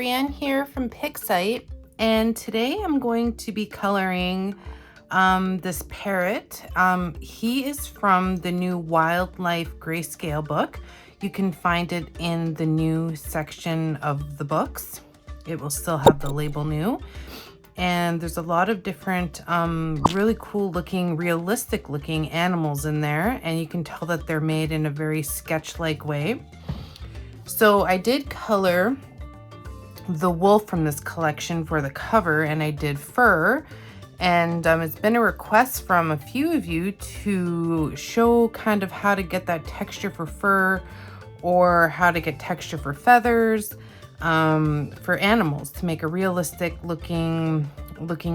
Brienne here from Pixite, and today I'm going to be coloring this parrot. He is from the new Wildlife Grayscale book. You can find it in the new section of the books. It will still have the label new. And there's a lot of different really cool looking, realistic looking animals in there, and you can tell that they're made in a very sketch-like way. So I did color the wolf from this collection for the cover, and I did fur, and it's been a request from a few of you to show kind of how to get that texture for fur or how to get texture for feathers for animals to make a realistic looking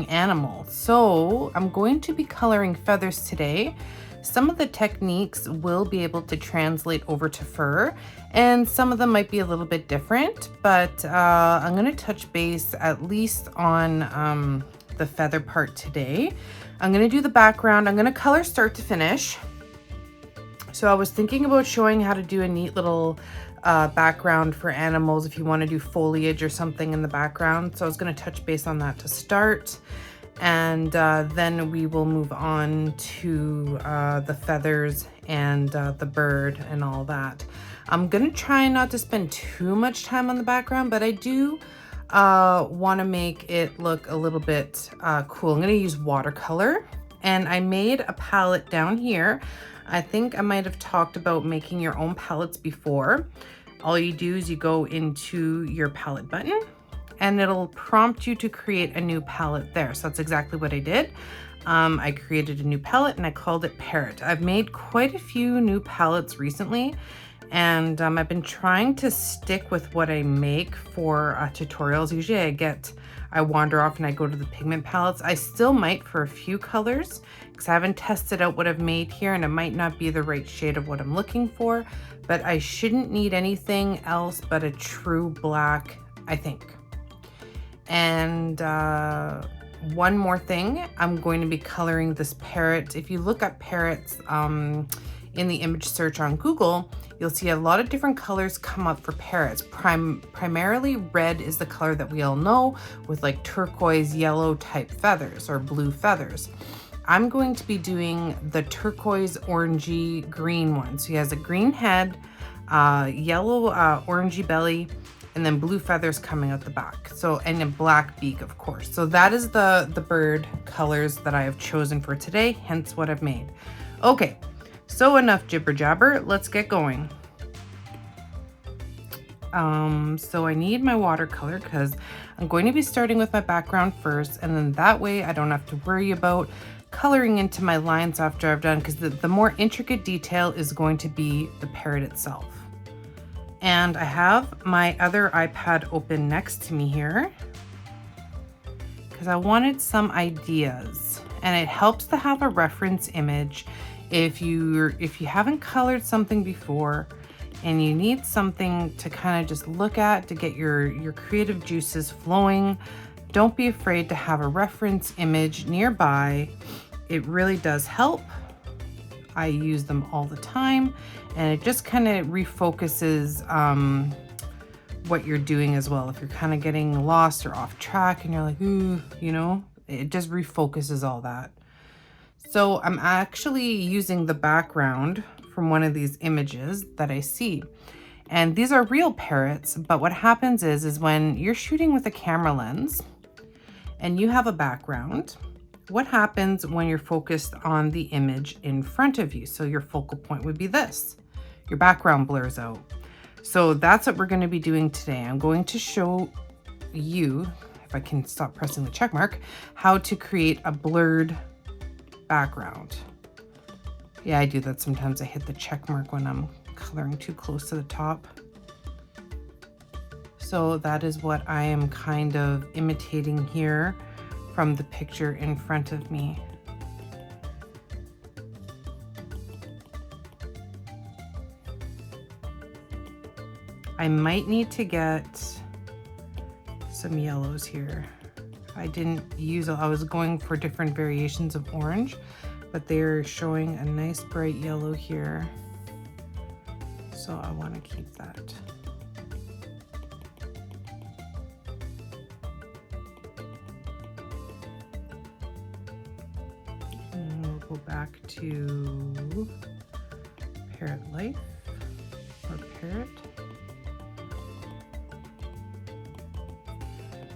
animal. So I'm going to be coloring feathers today. Some of the techniques will be able to translate over to fur, and some of them might be a little bit different, but I'm going to touch base at least on the feather part today. I'm going to do the background. I'm going to color start to finish. So I was thinking about showing how to do a neat little background for animals if you want to do foliage or something in the background. So I was going to touch base on that to start. And then we will move on to the feathers and the bird and all that. I'm gonna try not to spend too much time on the background, but I do want to make it look a little bit cool. I'm gonna use watercolor, and I made a palette down here. I think I might have talked about making your own palettes before. All you do is you go into your palette button, and it'll prompt you to create a new palette there. So that's exactly what I did. I created a new palette and I called it Parrot. I've made quite a few new palettes recently, and I've been trying to stick with what I make for tutorials. Usually I wander off and I go to the pigment palettes. I still might for a few colors because I haven't tested out what I've made here, and it might not be the right shade of what I'm looking for, but I shouldn't need anything else but a true black, I think. And one more thing, I'm going to be coloring this parrot. If you look up parrots in the image search on Google, you'll see a lot of different colors come up for parrots. Primarily red is the color that we all know, with like turquoise yellow type feathers or blue feathers. I'm going to be doing the turquoise orangey green one. So he has a green head, yellow orangey belly, and then blue feathers coming out the back. So, and a black beak, of course. So that is the bird colors that I have chosen for today, hence what I've made. Okay, so enough jibber jabber, let's get going. So I need my watercolor because I'm going to be starting with my background first, and then that way I don't have to worry about coloring into my lines after I've done, because the more intricate detail is going to be the parrot itself. And I have my other iPad open next to me here because I wanted some ideas, and it helps to have a reference image if you haven't colored something before and you need something to kind of just look at to get your creative juices flowing. Don't be afraid to have a reference image nearby. It really does help. I use them all the time, and it just kind of refocuses what you're doing as well. If you're kind of getting lost or off track and you're like, ooh, you know, it just refocuses all that. So I'm actually using the background from one of these images that I see. And these are real parrots, but what happens is when you're shooting with a camera lens and you have a background, what happens when you're focused on the image in front of you? So your focal point would be this. Your background blurs out. So that's what we're going to be doing today. I'm going to show you, if I can stop pressing the check mark, how to create a blurred background. Yeah, I do that sometimes. I hit the check mark when I'm coloring too close to the top. So that is what I am kind of imitating here from the picture in front of me. I might need to get some yellows here. I didn't use, I was going for different variations of orange, but they're showing a nice bright yellow here. So I want to keep that. go back to Parrot Life or Parrot.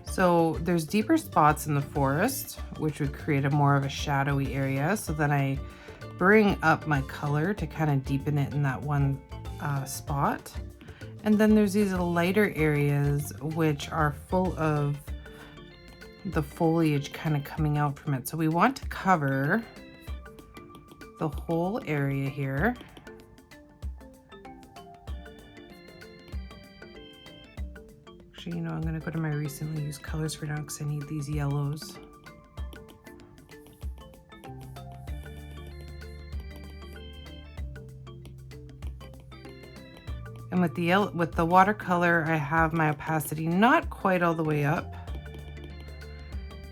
So there's deeper spots in the forest, which would create a more of a shadowy area. So then I bring up my color to kind of deepen it in that one spot. And then there's these lighter areas which are full of the foliage kind of coming out from it. So we want to cover the whole area here. Actually, you know, I'm going to go to my recently used colors for now because I need these yellows. And with the watercolor, I have my opacity not quite all the way up.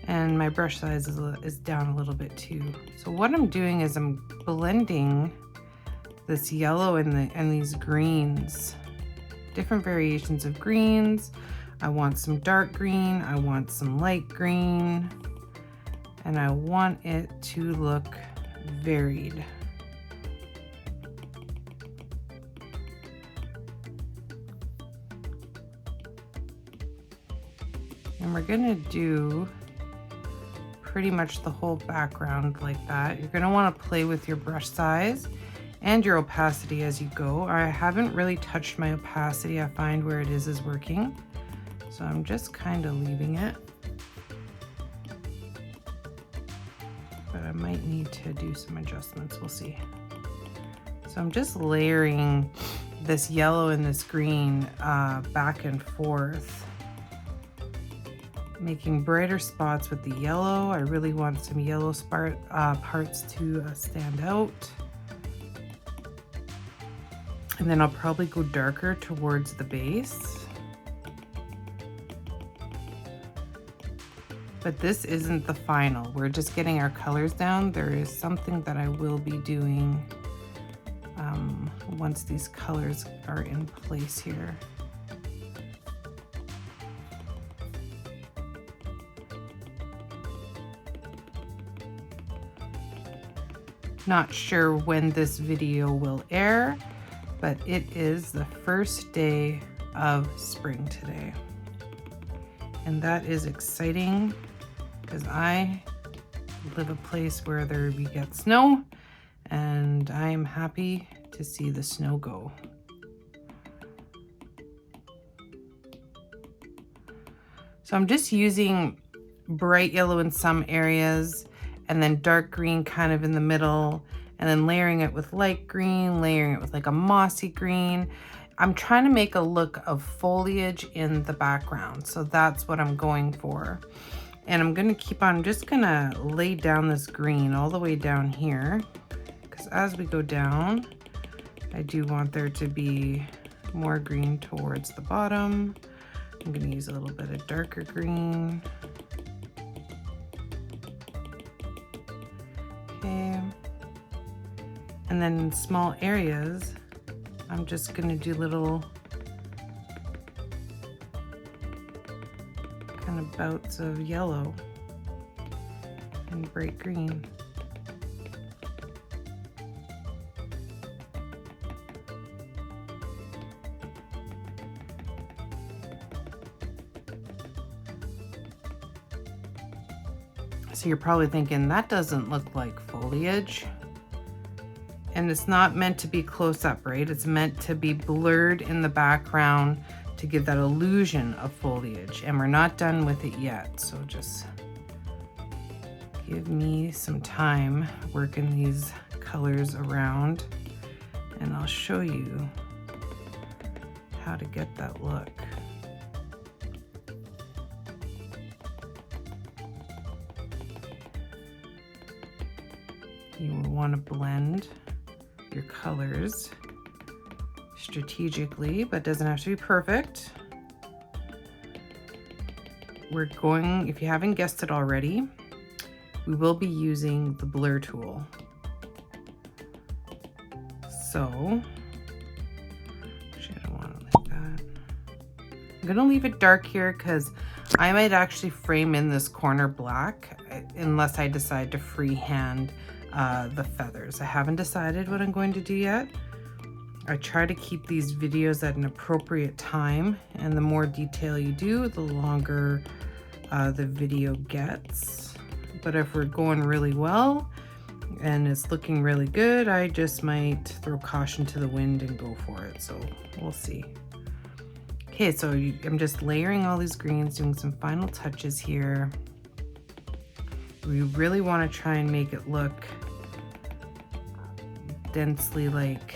And my brush size is down a little bit too. So what I'm doing is I'm blending this yellow and these greens, different variations of greens. I want some dark green, I want some light green, and I want it to look varied. And we're gonna do pretty much the whole background like that. You're gonna wanna play with your brush size and your opacity as you go. I haven't really touched my opacity. I find where it is working. So I'm just kind of leaving it. But I might need to do some adjustments, we'll see. So I'm just layering this yellow and this green back and forth, making brighter spots with the yellow. I really want some yellow parts to stand out. And then I'll probably go darker towards the base. But this isn't the final. We're just getting our colors down. There is something that I will be doing once these colors are in place here. Not sure when this video will air, but it is the first day of spring today. And that is exciting because I live a place where we get snow, and I'm happy to see the snow go. So I'm just using bright yellow in some areas and then dark green kind of in the middle, and then layering it with light green, layering it with like a mossy green. I'm trying to make a look of foliage in the background. So that's what I'm going for. And I'm gonna just gonna lay down this green all the way down here, because as we go down, I do want there to be more green towards the bottom. I'm gonna use a little bit of darker green. Okay. And then in small areas, I'm just gonna do little kind of bouts of yellow and bright green. So you're probably thinking, that doesn't look like foliage. And it's not meant to be close up, right? It's meant to be blurred in the background to give that illusion of foliage. And we're not done with it yet. So just give me some time working these colors around, and I'll show you how to get that look. You will want to blend your colors strategically, but it doesn't have to be perfect. We're going, if you haven't guessed it already, we will be using the blur tool. So, actually I don't want it like that. I'm gonna leave it dark here because I might actually frame in this corner black unless I decide to freehand the feathers. I haven't decided what I'm going to do yet. I try to keep these videos at an appropriate time, and the more detail you do, the longer the video gets. But if we're going really well and it's looking really good, I just might throw caution to the wind and go for it. So we'll see. Okay, so I'm just layering all these greens, doing some final touches here. We really want to try and make it look densely like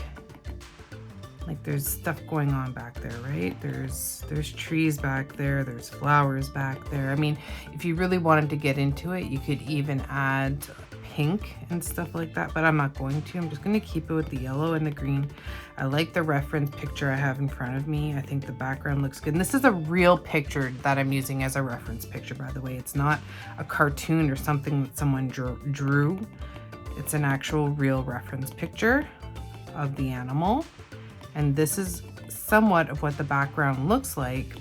there's stuff going on back there, right? There's trees back there, there's flowers back there. I mean, if you really wanted to get into it, you could even add pink and stuff like that, but I'm not going to. I'm just going to keep it with the yellow and the green. I like the reference picture I have in front of me. I think the background looks good. And this is a real picture that I'm using as a reference picture, by the way. It's not a cartoon or something that someone drew. It's an actual real reference picture of the animal. And this is somewhat of what the background looks like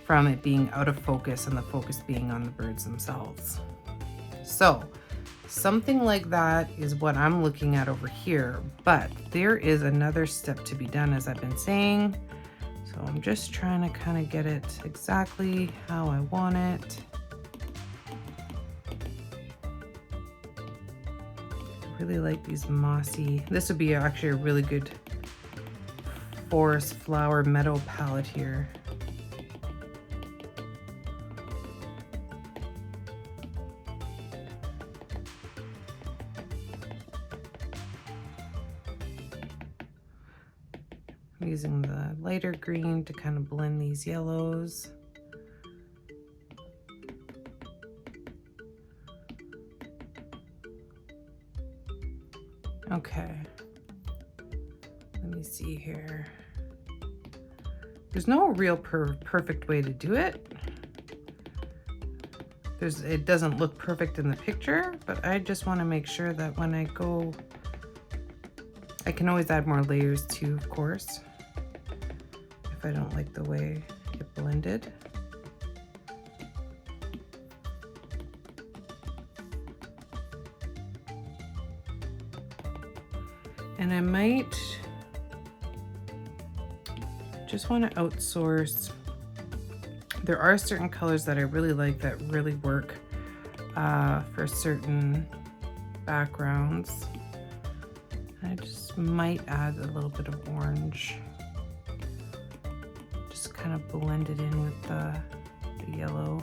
from it being out of focus and the focus being on the birds themselves. So something like that is what I'm looking at over here, but there is another step to be done, as I've been saying. So I'm just trying to kind of get it exactly how I want it. I really like these mossy, this would be actually a really good forest flower meadow palette here. I'm using the lighter green to kind of blend these yellows. Okay, let me see here. There's no real perfect way to do it. It doesn't look perfect in the picture, but I just want to make sure that when I go, I can always add more layers too, of course, if I don't like the way it blended. And I might just want to outsource. There are certain colors that I really like that really work for certain backgrounds. I just might add a little bit of orange. Just kind of blend it in with the yellow.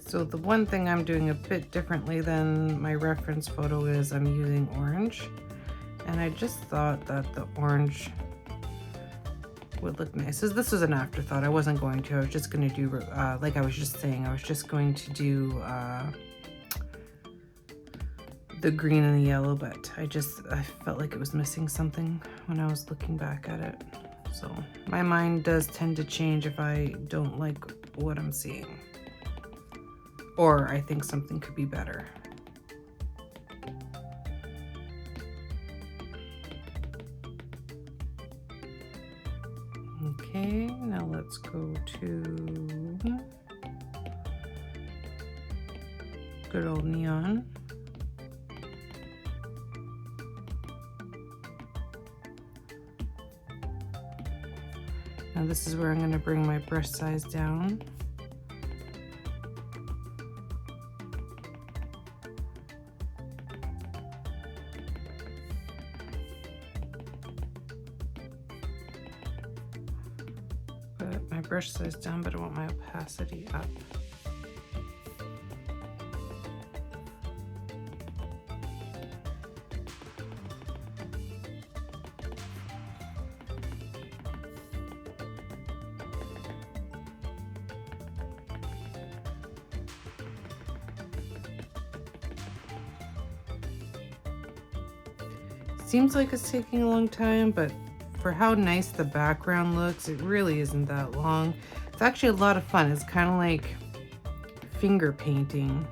So the one thing I'm doing a bit differently than my reference photo is I'm using orange. And I just thought that the orange would look nice. So this was an afterthought. I wasn't going to. I was just going to do, like I was just saying, I was just going to do the green and the yellow, but I felt like it was missing something when I was looking back at it. So my mind does tend to change if I don't like what I'm seeing, or I think something could be better. Okay, now let's go to good old neon. Now this is where I'm going to bring my brush size down. Put my brush size down, but I want my opacity up. Seems like it's taking a long time, but for how nice the background looks, it really isn't that long. It's actually a lot of fun. It's kind of like finger painting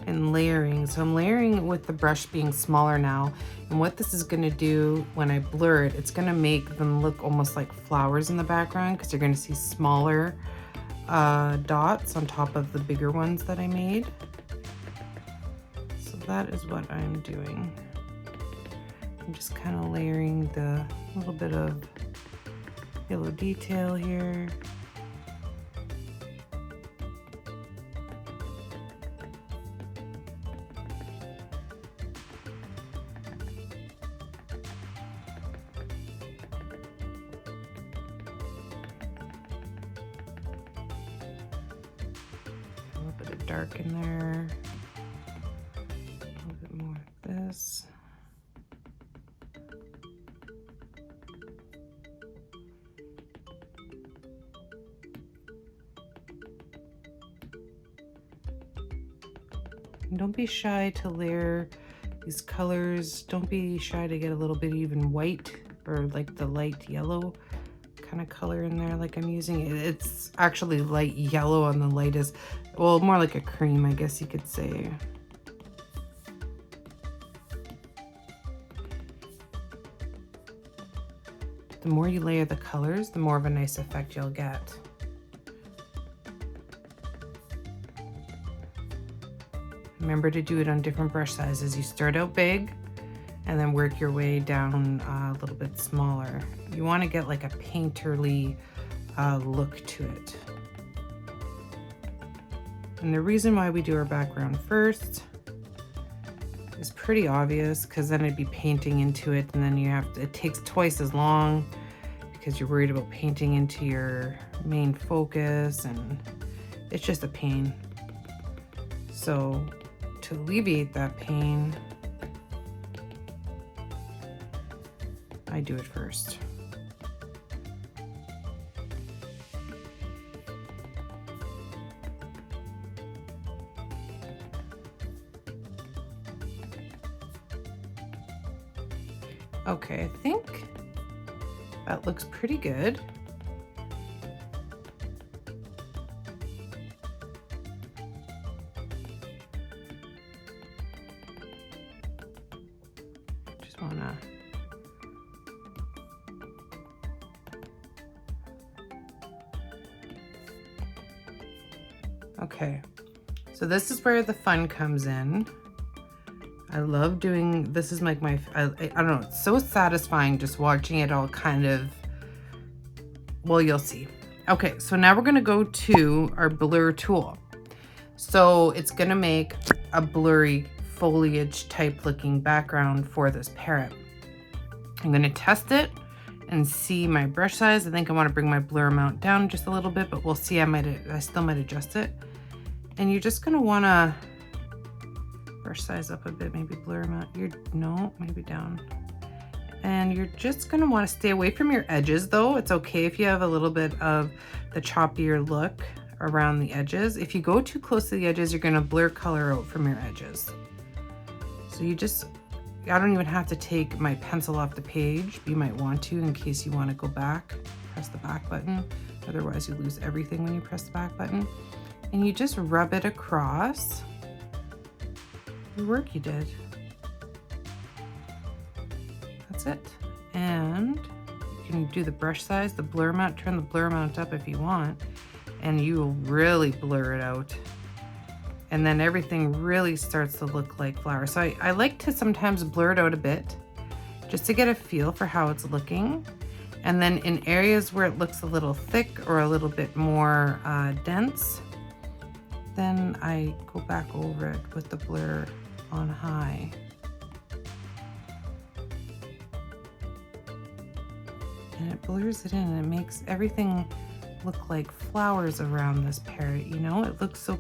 and layering. So I'm layering with the brush being smaller now. And what this is going to do when I blur it, it's going to make them look almost like flowers in the background, because you're going to see smaller dots on top of the bigger ones that I made. So that is what I'm doing. I'm just kind of layering the little bit of yellow detail here. Dark in there, a little bit more of this. And don't be shy to layer these colors. Don't be shy to get a little bit even white, or like the light yellow kind of color in there like I'm using. It's actually light yellow on the lightest, well, more like a cream, I guess you could say. The more you layer the colors, the more of a nice effect you'll get. Remember to do it on different brush sizes. You start out big and then work your way down a little bit smaller. You want to get like a painterly look to it. And the reason why we do our background first is pretty obvious, because then I'd be painting into it, and then you have to, it takes twice as long because you're worried about painting into your main focus, and it's just a pain. So to alleviate that pain, I do it first. Okay, I think that looks pretty good. Just wanna okay, so this is where the fun comes in. I love doing, this is like I don't know, it's so satisfying just watching it all kind of, well, you'll see. Okay, so now we're gonna go to our blur tool. So it's gonna make a blurry foliage type looking background for this parrot. I'm gonna test it and see my brush size. I think I wanna bring my blur amount down just a little bit, but we'll see, I still might adjust it. And you're just gonna wanna brush size up a bit, maybe blur amount. No, maybe down. And you're just gonna want to stay away from your edges though. It's okay if you have a little bit of the choppier look around the edges. If you go too close to the edges, you're gonna blur color out from your edges. So I don't even have to take my pencil off the page. You might want to, in case you want to go back, press the back button. Otherwise you lose everything when you press the back button. And you just rub it across the work you did. That's it. And you can do the brush size, the blur amount, turn the blur amount up if you want, and you will really blur it out. And then everything really starts to look like flowers. So I like to sometimes blur it out a bit just to get a feel for how it's looking. And then in areas where it looks a little thick or a little bit more dense, then I go back over it with the blur on high. And it blurs it in and it makes everything look like flowers around this parrot, you know? It looks so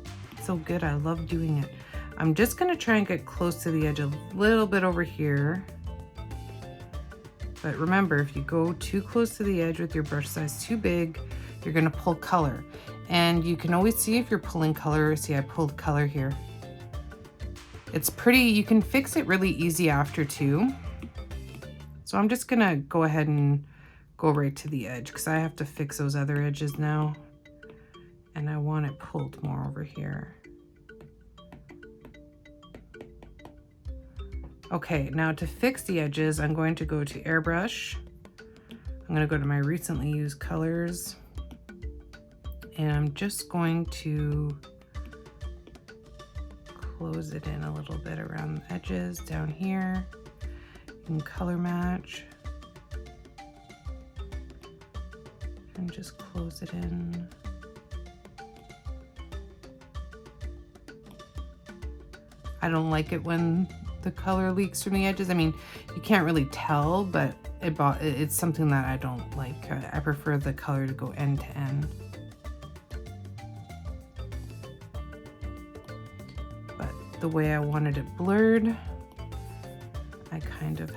good. I love doing it. I'm just gonna try and get close to the edge a little bit over here. But remember, if you go too close to the edge with your brush size too big, you're gonna pull color. And you can always see if you're pulling color. See, I pulled color here. It's pretty, you can fix it really easy after too. So I'm just gonna go ahead and go right to the edge because I have to fix those other edges now. And I want it pulled more over here. Okay, now to fix the edges, I'm going to go to Airbrush. I'm going to go to my recently used colors. And I'm just going to close it in a little bit around the edges down here. And color match. And just close it in. I don't like it when the color leaks from the edges. I mean, you can't really tell, but it's something that I don't like. I prefer the color to go end to end. But the way I wanted it blurred, I kind of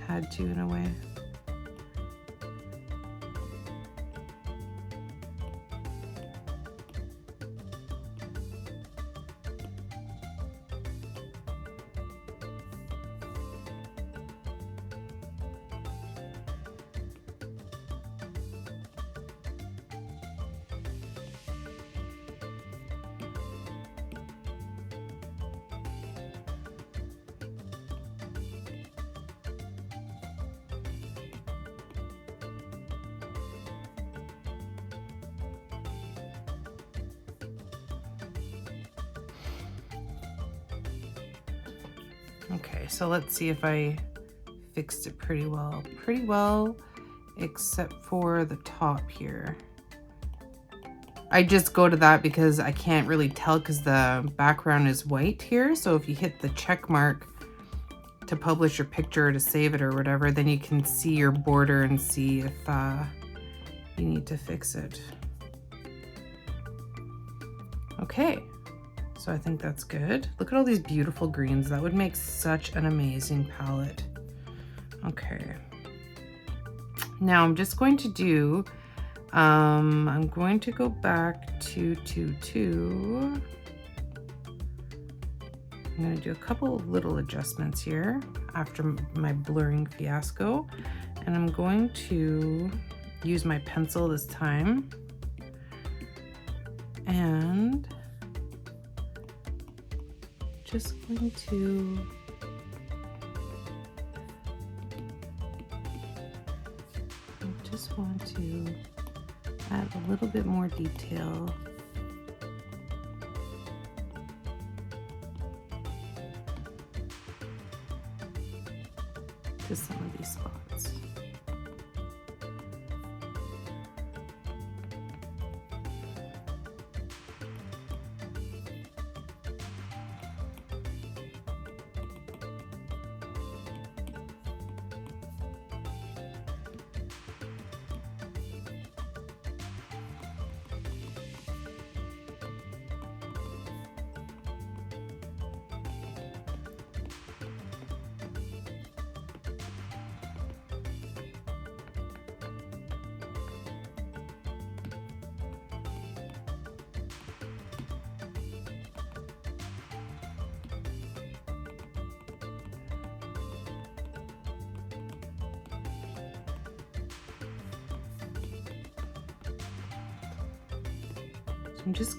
had to in a way. Okay, so let's see if I fixed it pretty well. Pretty well, except for the top here. I just go to that because I can't really tell because the background is white here. So if you hit the check mark to publish your picture or to save it or whatever, then you can see your border and see if you need to fix it. Okay. So I think that's good. Look at all these beautiful greens. That would make such an amazing palette. Okay. Now I'm just going to do, I'm going to go back to 222. I'm going to do a couple of little adjustments here after my blurring fiasco. And I'm going to use my pencil this time. And just going to want to add a little bit more detail to some of these spots. I'm just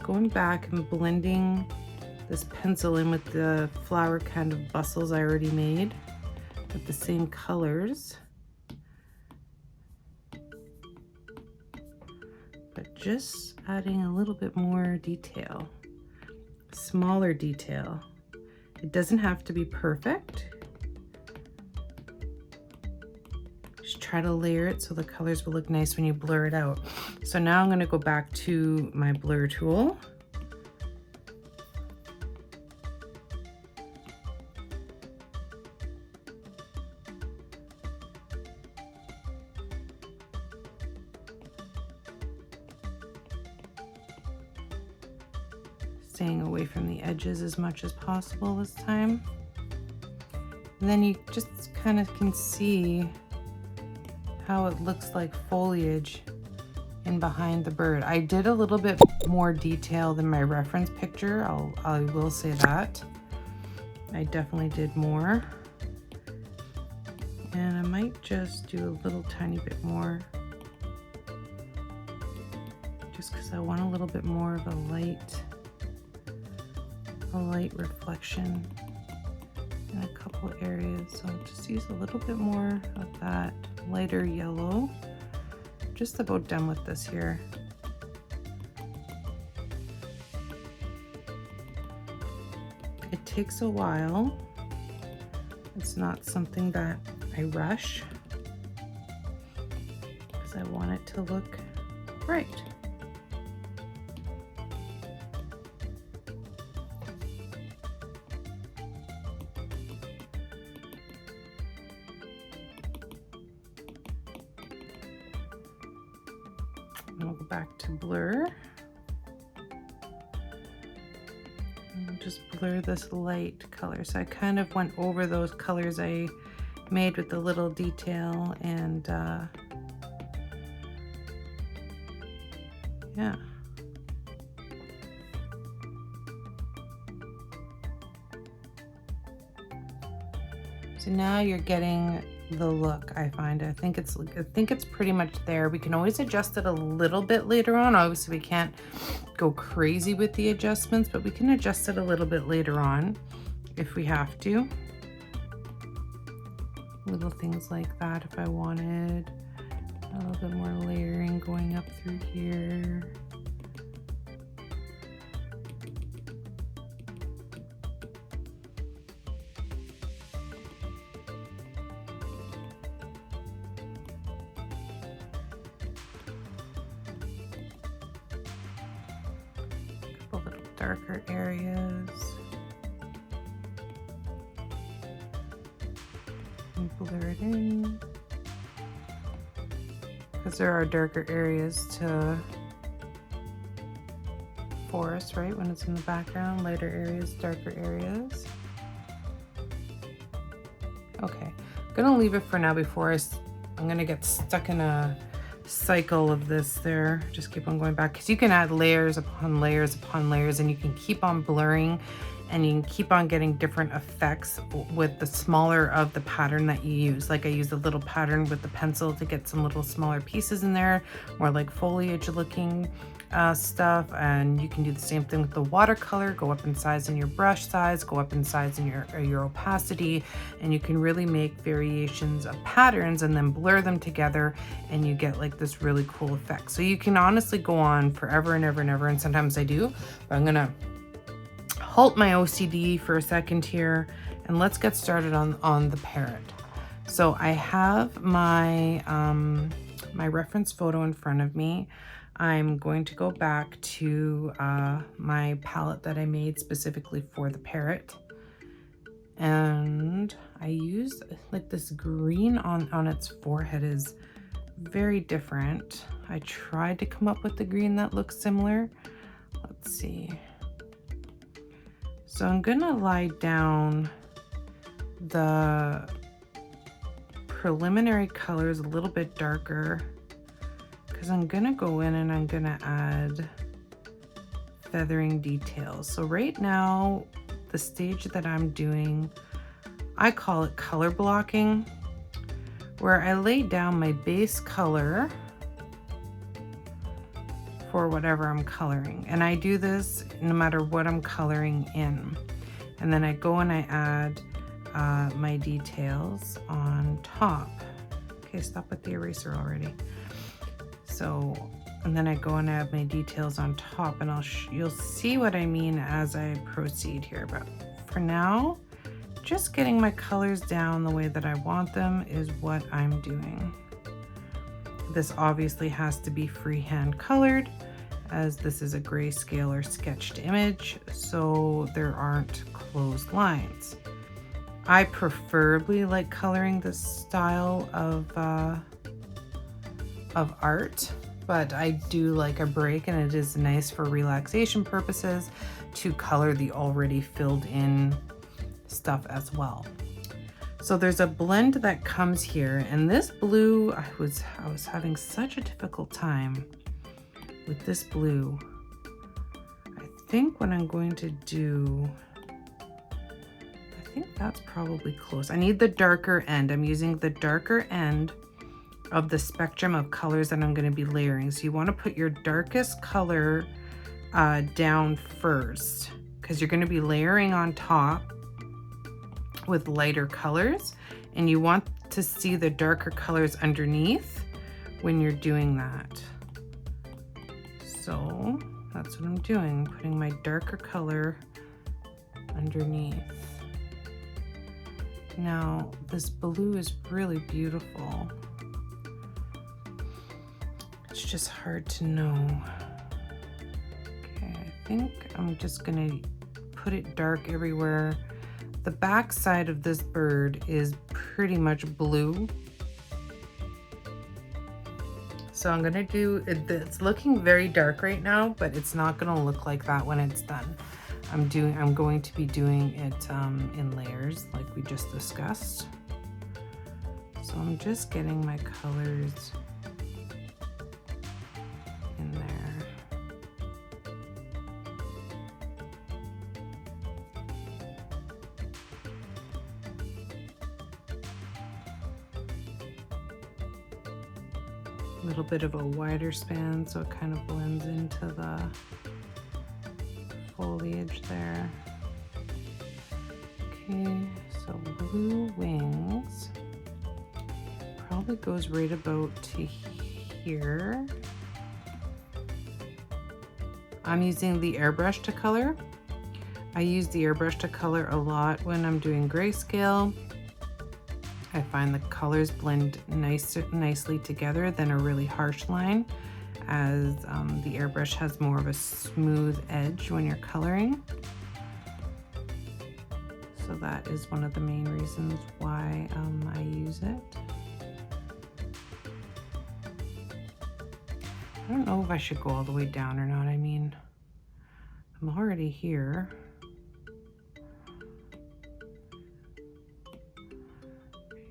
going back and blending this pencil in with the flower kind of bustles I already made with the same colors. But just adding a little bit more detail, smaller detail. It doesn't have to be perfect. Just try to layer it so the colors will look nice when you blur it out. So now I'm going to go back to my blur tool. Staying away from the edges as much as possible this time. And then you just kind of can see how it looks like foliage in behind the bird. I did a little bit more detail than my reference picture. I will say that. I definitely did more. And I might just do a little tiny bit more, just because I want a little bit more of a light reflection in a couple areas. So I'll just use a little bit more of that lighter yellow. Just about done with this here. It takes a while. It's not something that I rush because I want it to look right. And I'll go back to blur. And just blur this light color. So I kind of went over those colors I made with the little detail, and yeah. So now you're getting the look, I find. I think it's pretty much there. We can always adjust it a little bit later on. Obviously we can't go crazy with the adjustments, but we can adjust it a little bit later on if we have to. Little things like that if I wanted. A little bit more layering going up through here. Darker areas. And blur it in. Because there are darker areas to forest, right? When it's in the background, lighter areas, darker areas. Okay, I'm gonna leave it for now before I'm gonna get stuck in a cycle of this there. Just keep on going back, because you can add layers upon layers upon layers, and you can keep on blurring, and you can keep on getting different effects with the smaller of the pattern that you use. Like I used a little pattern with the pencil to get some little smaller pieces in there, more like foliage looking stuff. And you can do the same thing with the watercolor. Go up in size in your brush size, go up in size in your opacity, and you can really make variations of patterns and then blur them together, and you get like this really cool effect. So you can honestly go on forever and ever and ever, and sometimes I do, but I'm gonna halt my OCD for a second here, and let's get started on the parrot. So I have my my reference photo in front of me. I'm going to go back to my palette that I made specifically for the parrot, and I used like this green on its forehead is very different. I tried to come up with the green that looks similar. Let's see. So I'm gonna lie down the preliminary colors a little bit darker, because I'm gonna go in and I'm gonna add feathering details. So right now, the stage that I'm doing, I call it color blocking, where I lay down my base color for whatever I'm coloring. And I do this no matter what I'm coloring in. And then I go and I add my details on top. Okay, stop with the eraser already. So, and then I go and add my details on top, and you'll see what I mean as I proceed here. But for now, just getting my colors down the way that I want them is what I'm doing. This obviously has to be freehand colored, as this is a grayscale or sketched image, so there aren't closed lines. I preferably like coloring this style of art, but I do like a break, and it is nice for relaxation purposes to color the already filled in stuff as well. So there's a blend that comes here, and this blue, I was having such a difficult time with this blue. I think what I'm going to do, think that's probably close. I need the darker end. I'm using the darker end of the spectrum of colors that I'm going to be layering. So you want to put your darkest color down first, because you're going to be layering on top with lighter colors, and you want to see the darker colors underneath when you're doing that. So that's what I'm doing, putting my darker color underneath. Now this blue is really beautiful. It's just hard to know. Okay, I think I'm just gonna put it dark everywhere. The back side of this bird is pretty much blue. So I'm gonna do, it's looking very dark right now, but it's not gonna look like that when it's done. I'm going to be doing it in layers like we just discussed. So I'm just getting my colors in there. A little bit of a wider span so it kind of blends into the foliage there. Okay, so blue wings probably goes right about to here. I'm using the airbrush to color. I use the airbrush to color a lot when I'm doing grayscale. I find the colors blend nicely together than a really harsh line, as the airbrush has more of a smooth edge when you're coloring. So that is one of the main reasons why I use it. I don't know if I should go all the way down or not. I mean, I'm already here.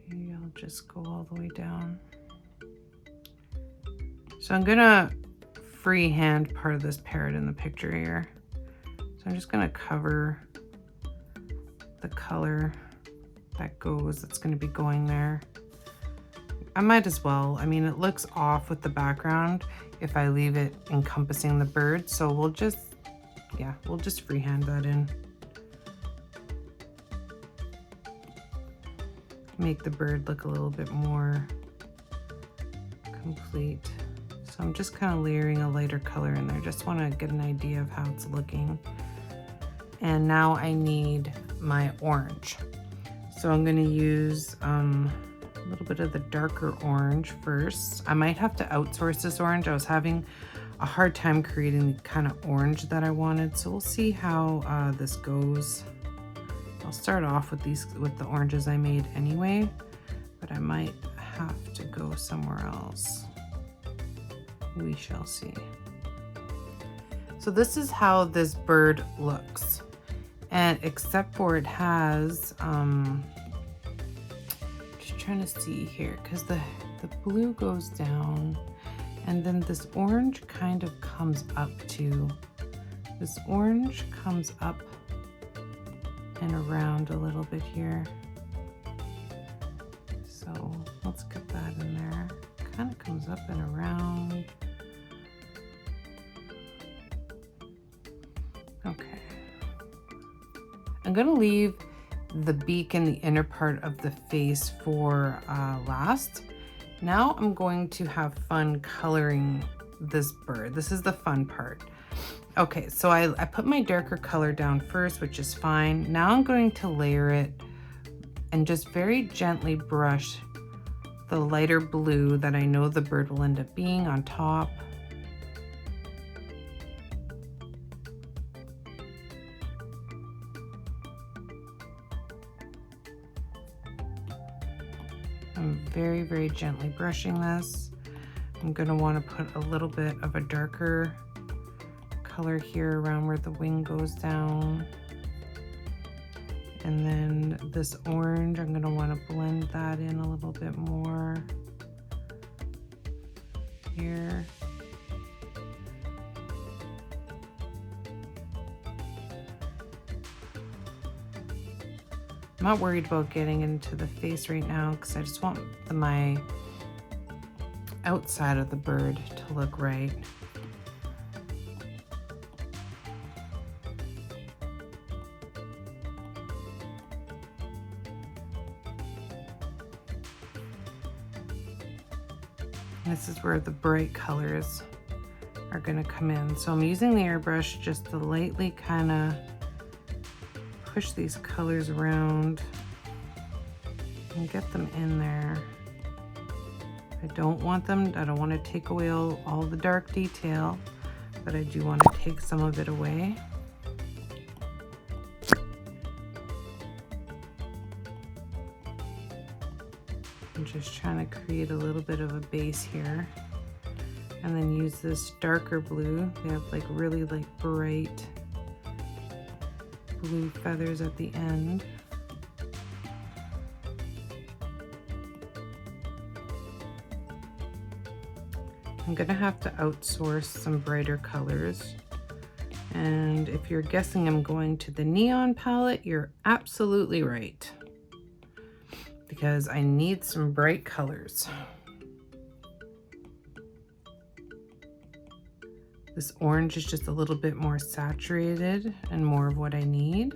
Maybe I'll just go all the way down. So I'm gonna freehand part of this parrot in the picture here. So I'm just gonna cover the color that's gonna be going there. I might as well. I mean, it looks off with the background if I leave it encompassing the bird. So we'll just freehand that in. Make the bird look a little bit more complete. So I'm just kind of layering a lighter color in there. Just want to get an idea of how it's looking. And now I need my orange. So I'm going to use a little bit of the darker orange first. I might have to outsource this orange. I was having a hard time creating the kind of orange that I wanted. So we'll see how this goes. I'll start off with the oranges I made anyway, but I might have to go somewhere else. We shall see. So this is how this bird looks, and except for it has just trying to see here, because the blue goes down and then this orange kind of comes up too. This orange comes up and around a little bit here. So let's get that in there. Kind of comes up and around. Okay. I'm gonna leave the beak and the inner part of the face for last. Now I'm going to have fun coloring this bird. This is the fun part. Okay, so I put my darker color down first, which is fine. Now I'm going to layer it and just very gently brush the lighter blue that I know the bird will end up being on top. I'm very, very gently brushing this. I'm gonna wanna put a little bit of a darker color here around where the wing goes down. And then this orange, I'm gonna wanna blend that in a little bit more here. not worried about getting into the face right now because I just want my outside of the bird to look right. This is where the bright colors are going to come in. So I'm using the airbrush just to lightly kind of push these colors around and get them in there. I don't want to take away all the dark detail, but I do want to take some of it away. I'm just trying to create a little bit of a base here, and then use this darker blue. They have like really like bright blue feathers at the end. I'm gonna have to outsource some brighter colors. And if you're guessing I'm going to the neon palette, you're absolutely right, because I need some bright colors. This orange is just a little bit more saturated and more of what I need.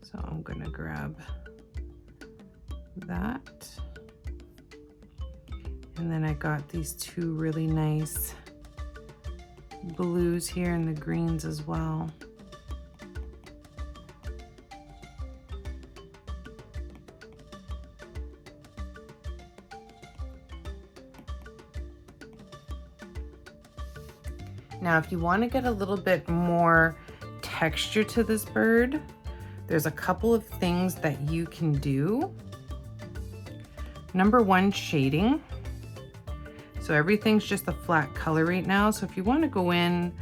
So I'm gonna grab that. And then I got these two really nice blues here and the greens as well. Now, if you want to get a little bit more texture to this bird, there's a couple of things that you can do. Number one, shading. So everything's just a flat color right now. So if you want to go in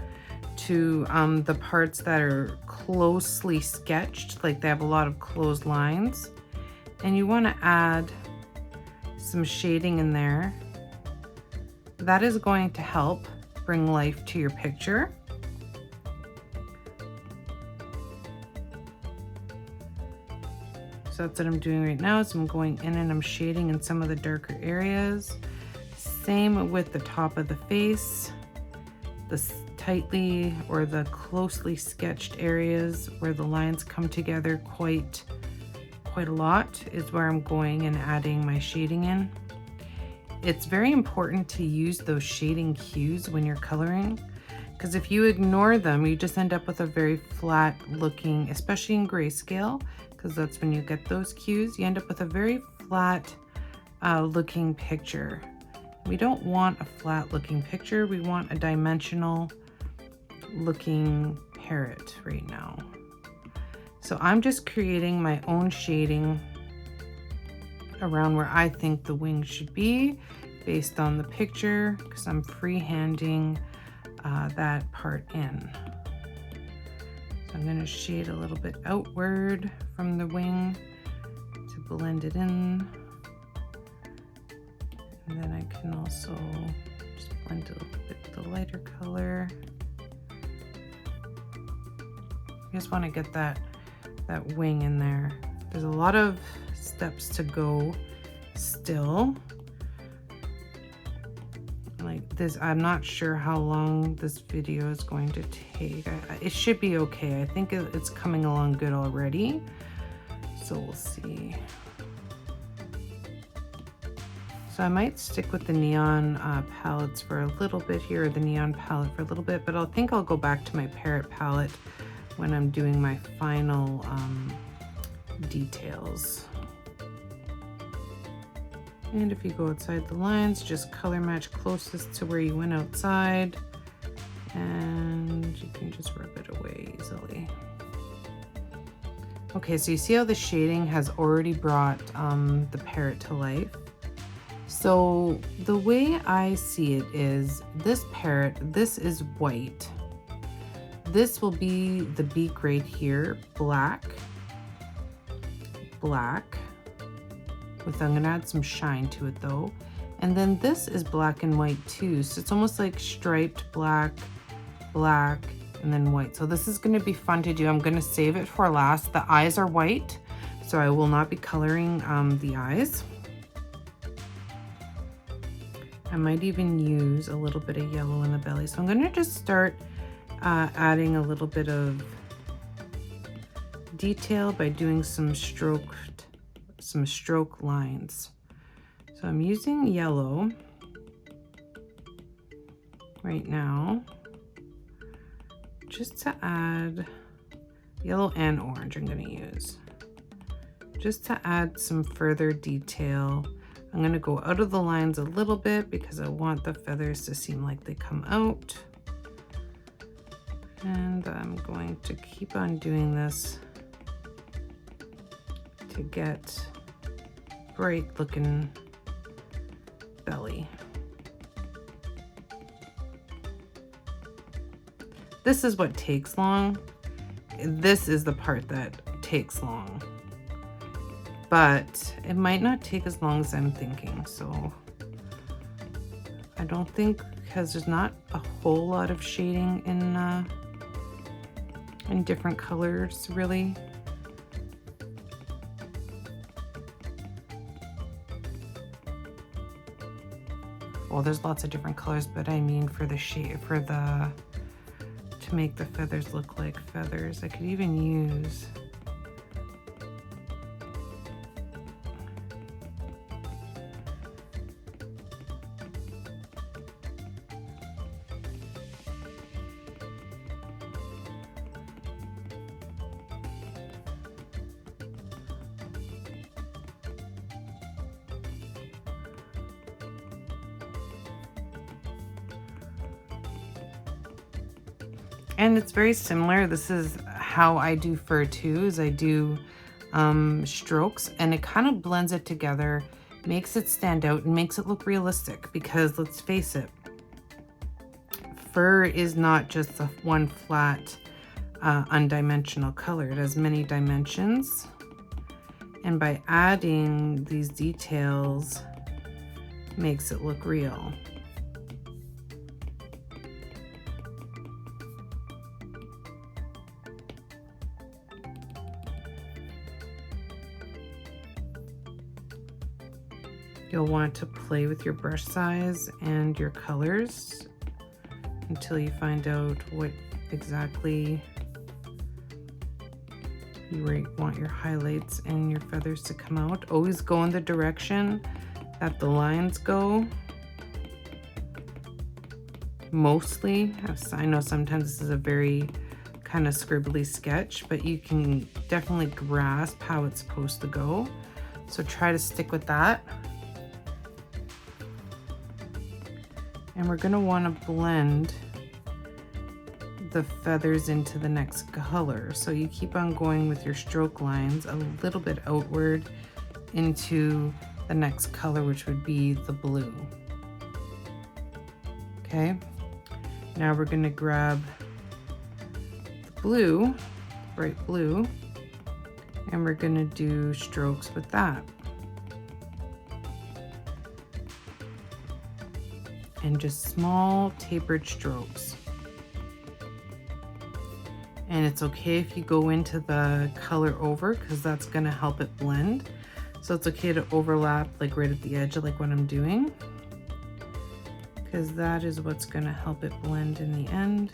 to the parts that are closely sketched, like they have a lot of closed lines, and you want to add some shading in there, that is going to help bring life to your picture. So that's what I'm doing right now, is I'm going in and I'm shading in some of the darker areas. Same with the top of the face, the tightly or the closely sketched areas where the lines come together quite a lot is where I'm going and adding my shading in. It's very important to use those shading cues when you're coloring, because if you ignore them, you just end up with a very flat looking, especially in grayscale, because that's when you get those cues, you end up with a very flat looking picture. We don't want a flat looking picture, we want a dimensional looking parrot right now. So I'm just creating my own shading around where I think the wing should be based on the picture, because I'm freehanding that part in. So I'm going to shade a little bit outward from the wing to blend it in. And then I can also just blend it a little bit with the lighter color. You just want to get that wing in there. There's a lot of steps to go still. Like this, I'm not sure how long this video is going to take. It should be okay. I think it's coming along good already. So we'll see. So I might stick with the neon palettes for a little bit here, or the neon palette for a little bit, but I think I'll go back to my Parrot palette when I'm doing my final details. And if you go outside the lines, just color match closest to where you went outside, and you can just rub it away easily. Okay, so you see how the shading has already brought the parrot to life. So the way I see it is, this parrot, this is white. This will be the beak right here, black. I'm gonna add some shine to it though. And then this is black and white too. So it's almost like striped black, and then white. So this is gonna be fun to do. I'm gonna save it for last. The eyes are white. So I will not be coloring the eyes. I might even use a little bit of yellow in the belly. So I'm going to just start adding a little bit of detail by doing some stroke lines. So I'm using yellow right now, just to add yellow and orange. I'm going to use just to add some further detail. I'm going to go out of the lines a little bit because I want the feathers to seem like they come out. And I'm going to keep on doing this to get bright looking belly. This is what takes long. This is the part that takes long, but it might not take as long as I'm thinking. So I don't think, because there's not a whole lot of shading in different colors really. Well, there's lots of different colors, but I mean for the shade, to make the feathers look like feathers. I could even use and it's very similar. This is how I do fur too, is I do strokes, and it kind of blends it together, makes it stand out and makes it look realistic, because let's face it, fur is not just a one flat undimensional color. It has many dimensions, and by adding these details makes it look real. You'll want to play with your brush size and your colors until you find out what exactly you want your highlights and your feathers to come out. Always go in the direction that the lines go. Mostly, I know sometimes this is a very kind of scribbly sketch, but you can definitely grasp how it's supposed to go. So try to stick with that. And we're going to want to blend the feathers into the next color. So you keep on going with your stroke lines a little bit outward into the next color, which would be the blue. Okay, now we're going to grab the blue, bright blue, and we're going to do strokes with that. And just small tapered strokes. And it's okay if you go into the color over, because that's going to help it blend. So it's okay to overlap like right at the edge, like what I'm doing, because that is what's going to help it blend in the end.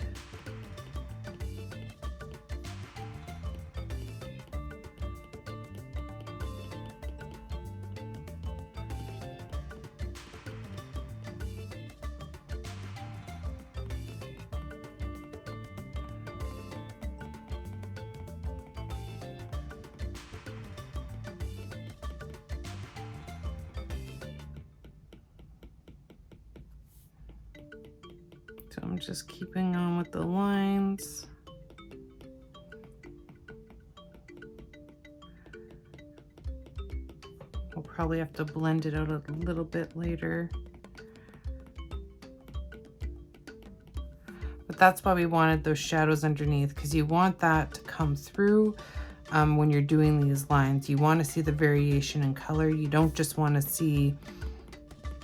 So I'm just keeping on with the lines. We'll probably have to blend it out a little bit later. But that's why we wanted those shadows underneath, because you want that to come through when you're doing these lines. You want to see the variation in color. You don't just want to see,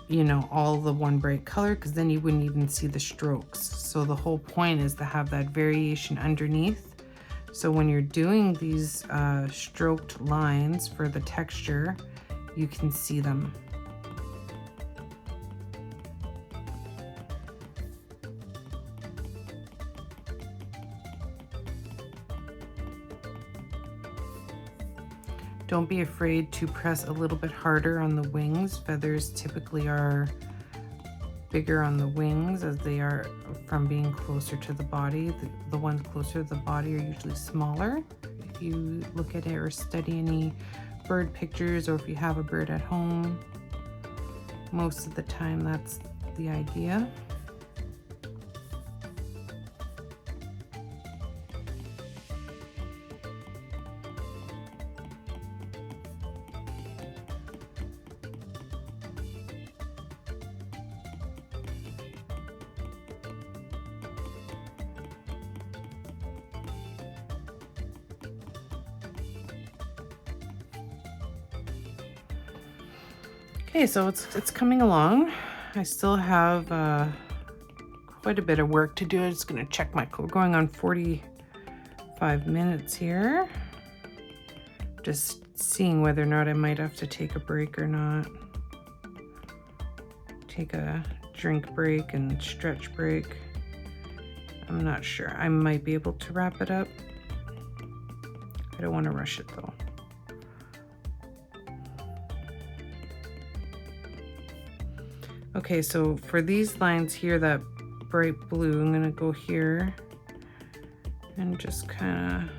you know, all the one bright color, because then you wouldn't even see the strokes. So the whole point is to have that variation underneath So when you're doing these stroked lines for the texture, you can see them. Don't be afraid to press a little bit harder on the wings. Feathers typically are bigger on the wings as they are from being closer to the body. The ones closer to the body are usually smaller. If you look at it or study any bird pictures, or if you have a bird at home, most of the time that's the idea. Okay, so it's coming along. I still have quite a bit of work to do. I'm just gonna check my code. We're going on 45 minutes here. Just seeing whether or not I might have to take a break or not. Take a drink break and stretch break. I'm not sure. I might be able to wrap it up. I don't want to rush it though. Okay, so for these lines here, that bright blue, I'm gonna go here and just kind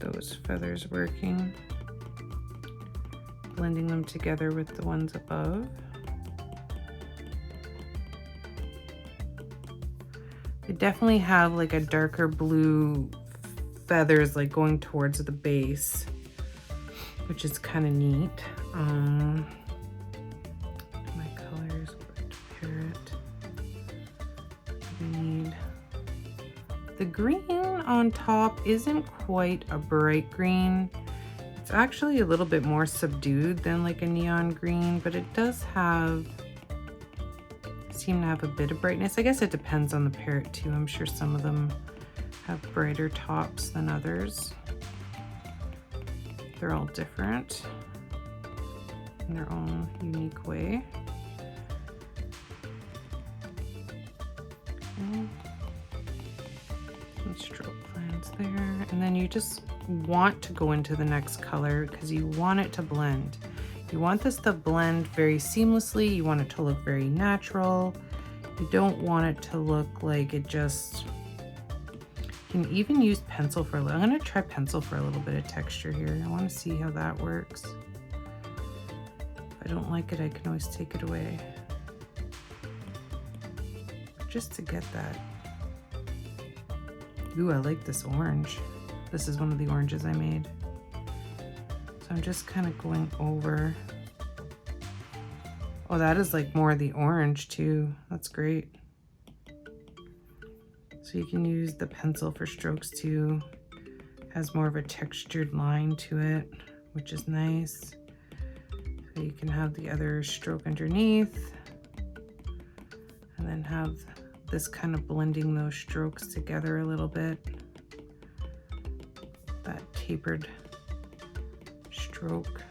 of those feathers working, blending them together with the ones above. They definitely have like a darker blue feathers like going towards the base, which is kind of neat. My colors, Parrot. We need the green on top isn't quite a bright green. It's actually a little bit more subdued than like a neon green, but it does seem to have a bit of brightness. I guess it depends on the parrot too. I'm sure some of them have brighter tops than others. They're all different in their own unique way. Okay. Some stroke lines there. And then you just want to go into the next color because you want it to blend. You want this to blend very seamlessly. You want it to look very natural. You don't want it to look like it just... You can even use pencil for a little. I'm going to try pencil for a little bit of texture here. I want to see how that works. If I don't like it, I can always take it away. Just to get that. Ooh, I like this orange. This is one of the oranges I made. So I'm just kind of going over. Oh, that is like more of the orange too. That's great. So you can use the pencil for strokes too. Has more of a textured line to it, which is nice. So you can have the other stroke underneath and then have this kind of blending those strokes together a little bit. That tapered stroke.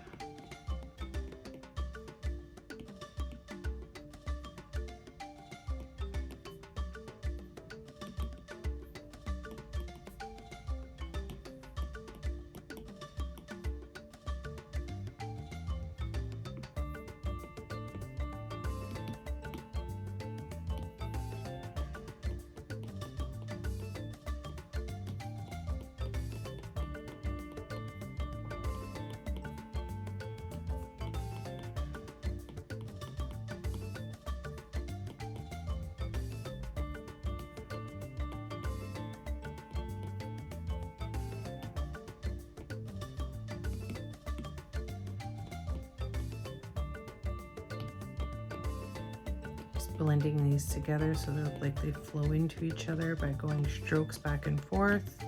Blending these together so that like they flow into each other by going strokes back and forth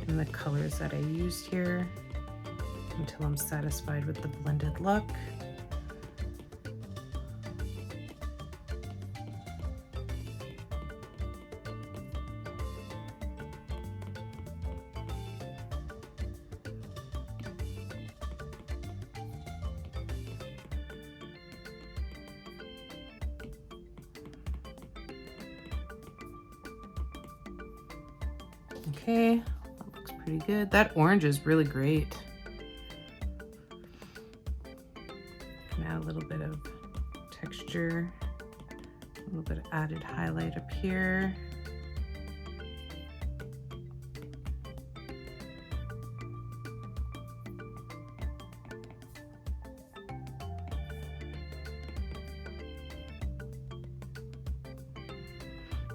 in the colors that I used here until I'm satisfied with the blended look. Okay, that looks pretty good. That orange is really great. Can add a little bit of texture, a little bit of added highlight up here.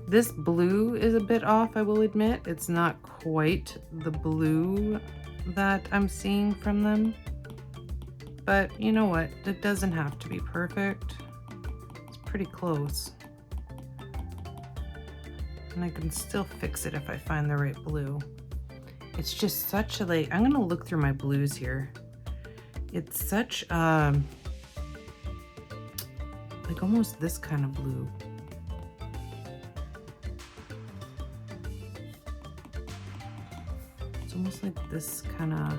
This blue is a bit off, I will admit. It's not quite the blue that I'm seeing from them. But you know what? It doesn't have to be perfect. It's pretty close. And I can still fix it if I find the right blue. It's just such a, like, I'm gonna look through my blues here. It's such like almost this kind of blue. It's almost like this kind of,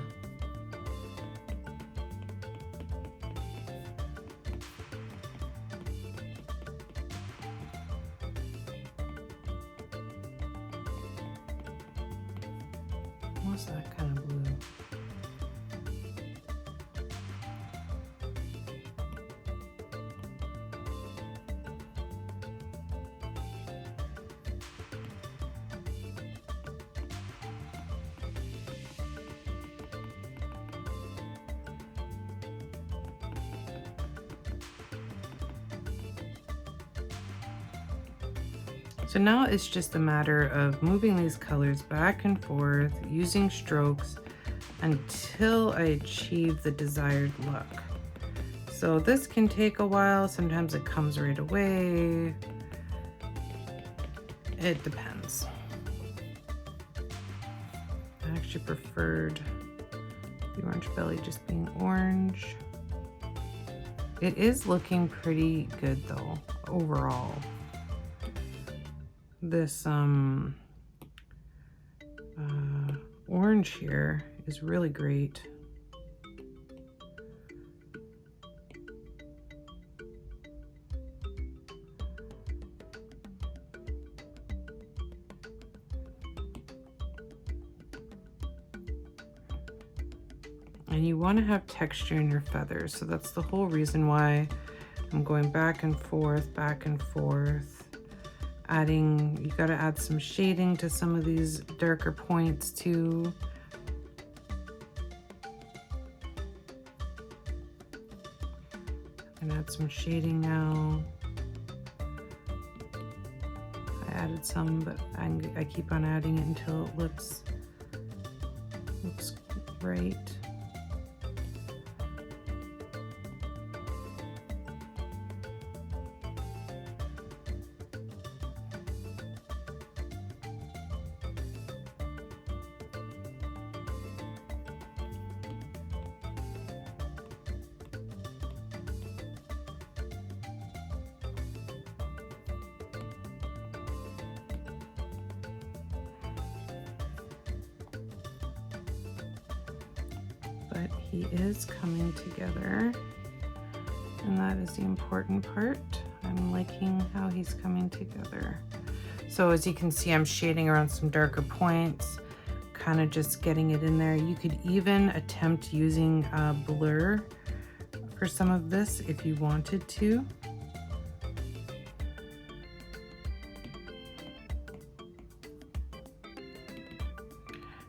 almost that kind of blue. So now it's just a matter of moving these colors back and forth, using strokes until I achieve the desired look. So this can take a while. Sometimes it comes right away. It depends. I actually preferred the orange belly just being orange. It is looking pretty good though, overall. This orange here is really great. And you want to have texture in your feathers, so that's the whole reason why I'm going back and forth, adding, you got to add some shading to some of these darker points too. And add some shading now. I added some, but I keep on adding it until it looks right. But he is coming together, and that is the important part. I'm liking how he's coming together. So as you can see, I'm shading around some darker points, kind of just getting it in there. You could even attempt using a blur for some of this if you wanted to.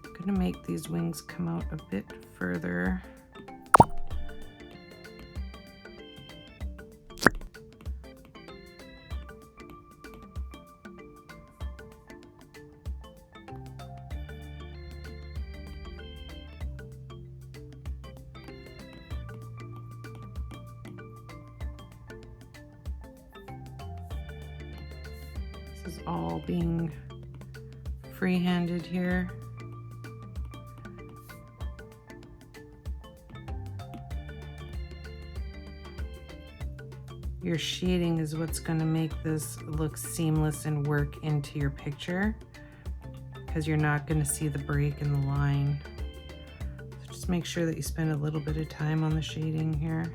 I'm gonna make these wings come out a bit further. This is all being free-handed here. Your shading is what's going to make this look seamless and work into your picture, because you're not going to see the break in the line. So just make sure that you spend a little bit of time on the shading here.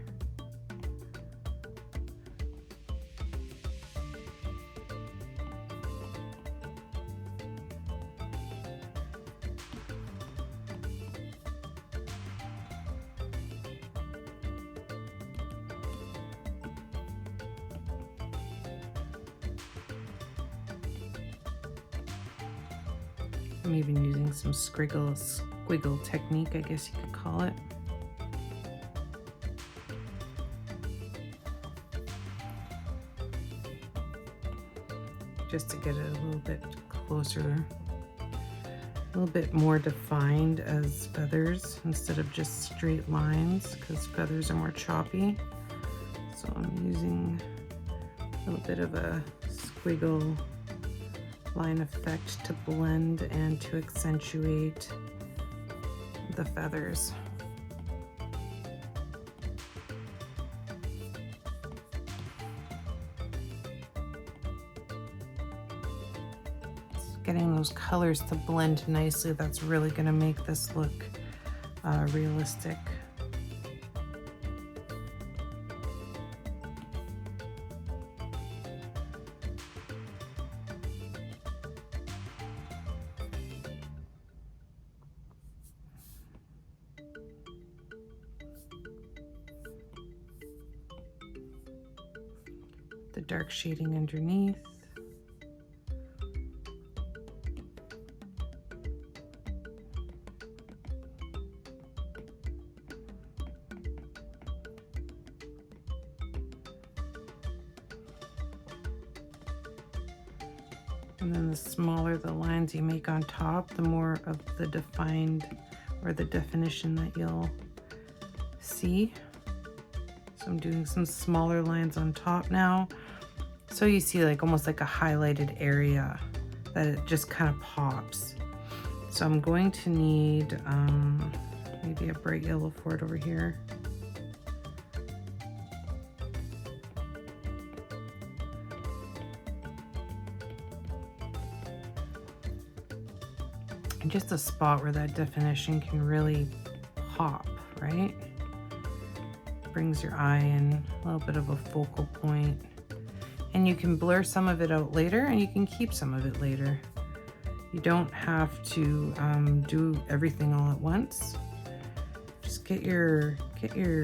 I'm even using some squiggle technique, I guess you could call it. Just to get it a little bit closer, a little bit more defined as feathers instead of just straight lines, because feathers are more choppy. So I'm using a little bit of a squiggle line effect to blend and to accentuate the feathers. Getting those colors to blend nicely, that's really going to make this look realistic. The dark shading underneath. And then the smaller the lines you make on top, the more of the defined or the definition that you'll see. So I'm doing some smaller lines on top now. So you see like almost like a highlighted area that it just kind of pops. So I'm going to need maybe a bright yellow for it over here. And just a spot where that definition can really pop, right? Brings your eye in, a little bit of a focal point. And you can blur some of it out later, and you can keep some of it later. You don't have to do everything all at once. Just get your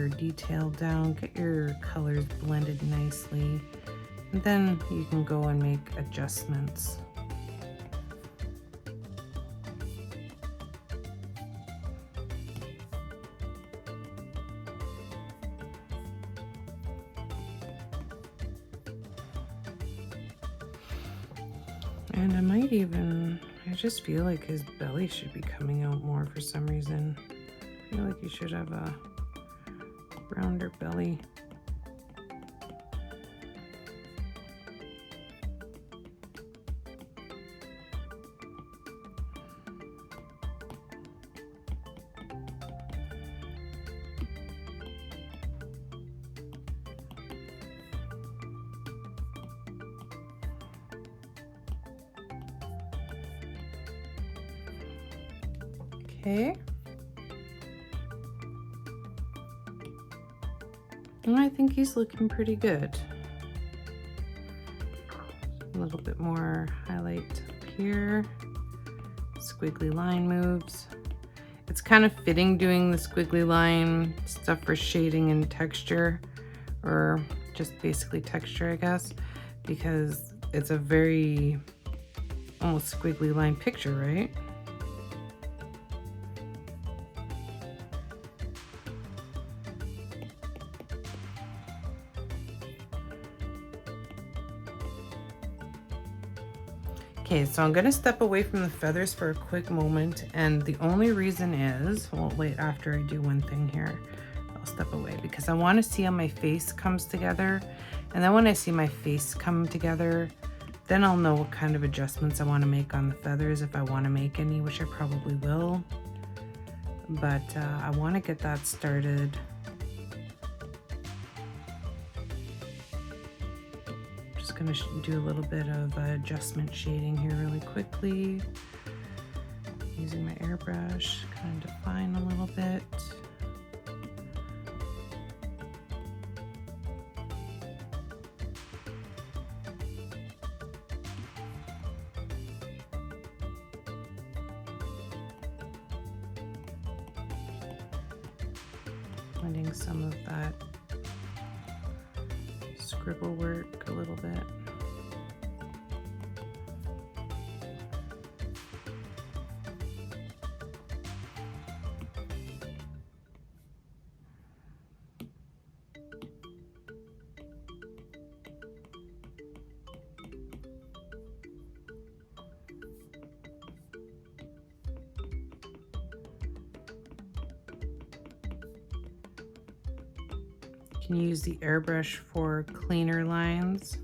detail down, get your colors blended nicely, and then you can go and make adjustments. And I might even, I just feel like his belly should be coming out more for some reason. I feel like he should have a rounder belly. Okay. And I think he's looking pretty good. A little bit more highlight up here. Squiggly line moves. It's kind of fitting doing the squiggly line stuff for shading and texture, or just basically texture, I guess, because it's a very almost squiggly line picture, right? Okay, so I'm gonna step away from the feathers for a quick moment, and the only reason is, well, wait, after I do one thing here, I'll step away because I wanna see how my face comes together. And then when I see my face come together, then I'll know what kind of adjustments I wanna make on the feathers, if I wanna make any, which I probably will. But I wanna get that started. Going to do a little bit of adjustment shading here really quickly, using my airbrush, kind of define a little bit. Blending some of that scribble work a little bit. You can use the airbrush for cleaner lines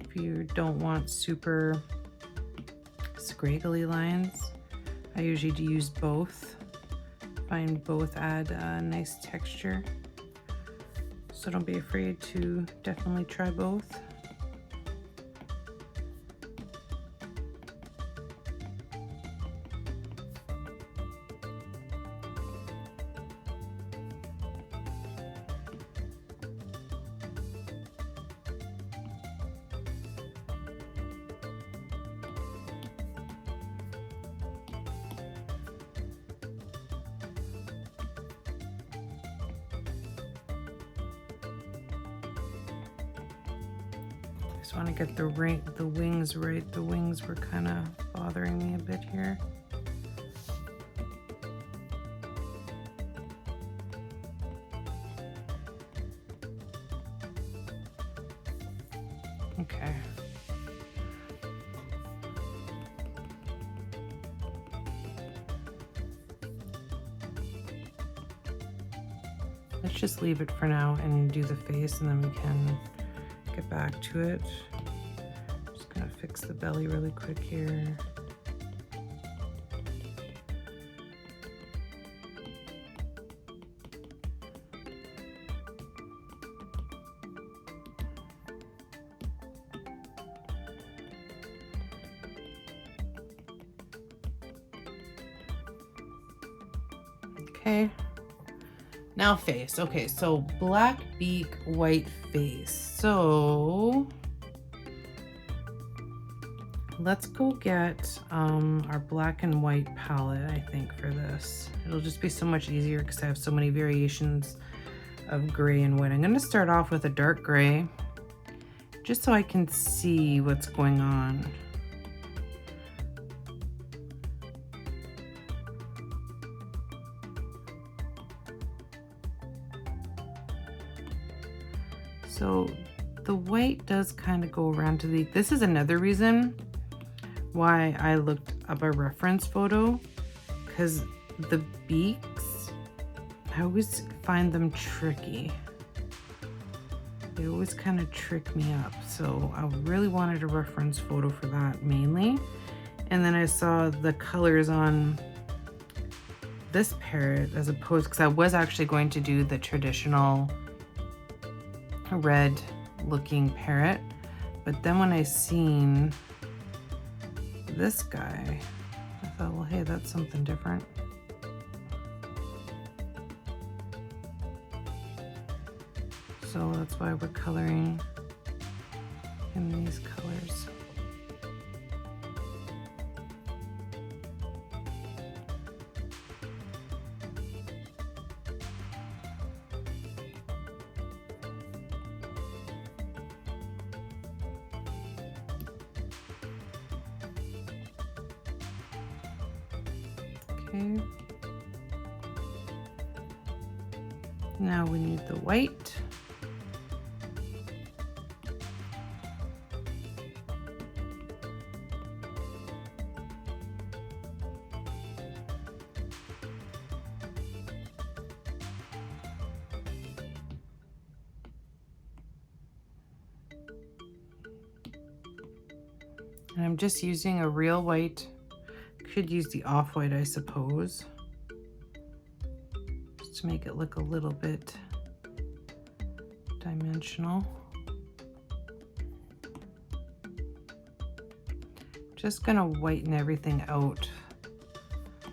if you don't want super scraggly lines. I usually use both. Find both add a nice texture. So don't be afraid to definitely try both. Just want to get the wings right. The wings were kind of bothering me a bit here. Okay. Let's just leave it for now and do the face, and then we can get back to it. Just gonna fix the belly really quick here. Okay. Now face. Okay, so black beak, white face. So let's go get our black and white palette, I think, for this. It'll just be so much easier because I have so many variations of gray and white. I'm going to start off with a dark gray just so I can see what's going on. So the white does kind of go around to the, this is another reason why I looked up a reference photo, because the beaks, I always find them tricky. They always kind of trick me up. So I really wanted a reference photo for that mainly. And then I saw the colors on this parrot as opposed, because I was actually going to do the traditional red looking parrot, but then when I seen this guy, I thought, well, hey, that's something different. So that's why we're coloring in these colors. Okay. Now we need the white. And I'm just using a real white. Could use the off-white, I suppose, just to make it look a little bit dimensional. Just gonna whiten everything out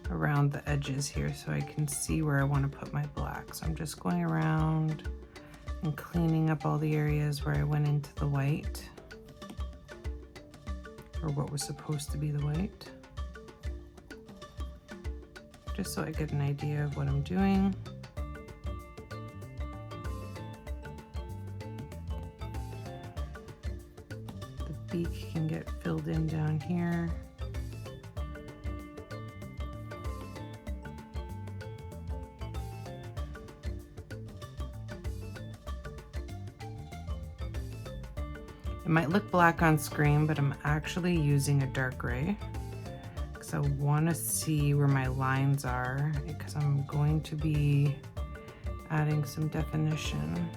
around the edges here so I can see where I want to put my black. So I'm just going around and cleaning up all the areas where I went into the white, or what was supposed to be the white, just so I get an idea of what I'm doing. The beak can get filled in down here. It might look black on screen, but I'm actually using a dark gray because I want to see where my lines are, because I'm going to be adding some definition.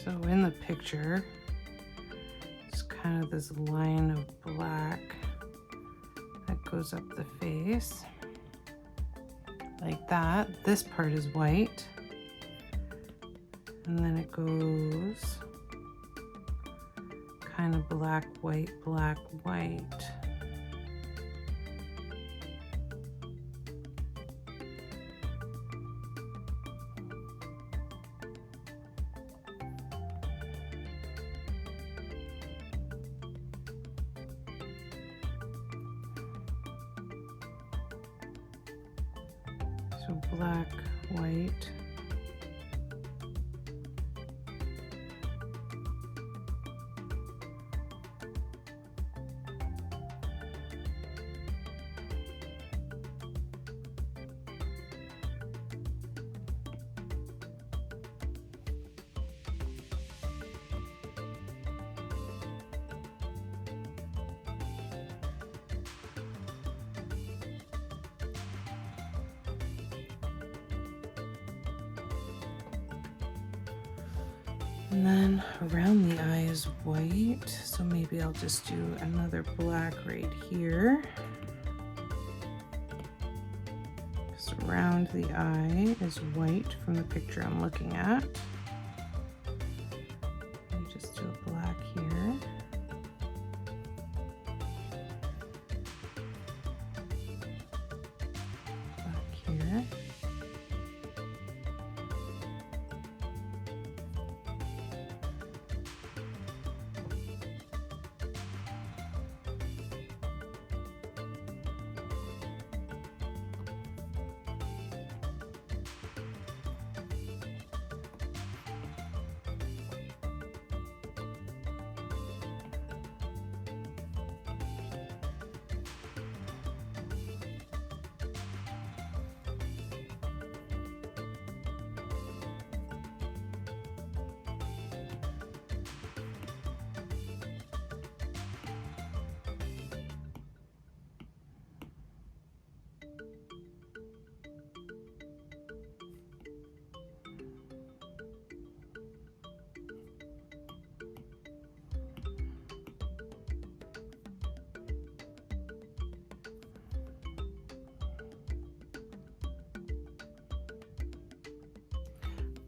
So in the picture, it's kind of this line of black that goes up the face like that. This part is white, and then it goes kind of black, white, black, white. So black, white. And then around the eye is white, so maybe I'll just do another black right here. Just around the eye is white from the picture I'm looking at. Let me just do a black here. Black here.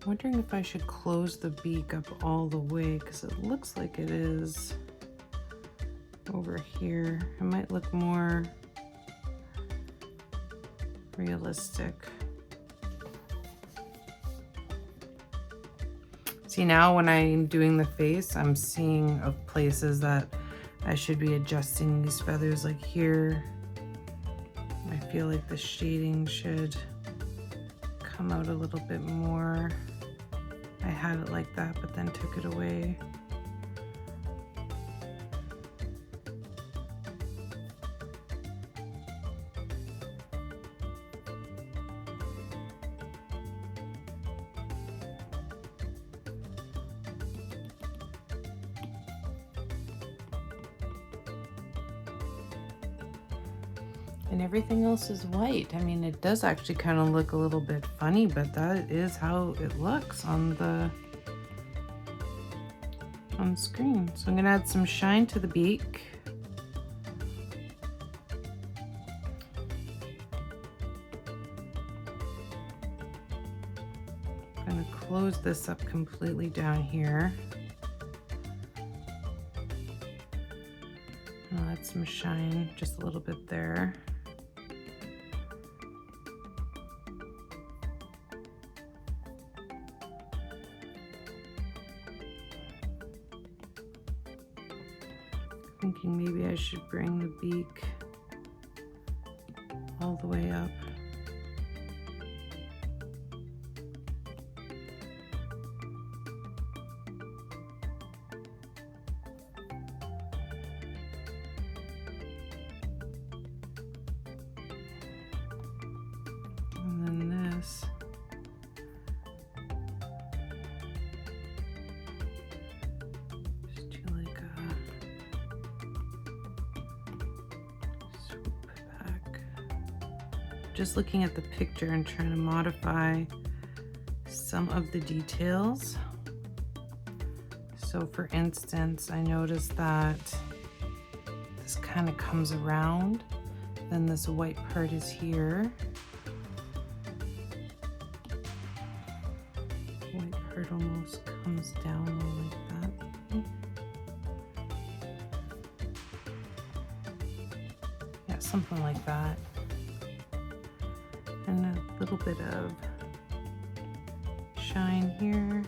Wondering if I should close the beak up all the way, because it looks like it is over here. It might look more realistic. See, now when I'm doing the face, I'm seeing of places that I should be adjusting these feathers. Like here, I feel like the shading should come out a little bit more. I had it like that, but then took it away. And everything else is white. I mean, it does actually kind of look a little bit funny, but that is how it looks on the screen. So I'm gonna add some shine to the beak. I'm gonna close this up completely down here. I'll add some shine just a little bit there. Thinking maybe I should bring the beak all the way up. just looking at the picture and trying to modify some of the details. So for instance, I noticed that this kind of comes around, then this white part is here. White part almost comes down like that. Yeah, something like that. And a little bit of shine here.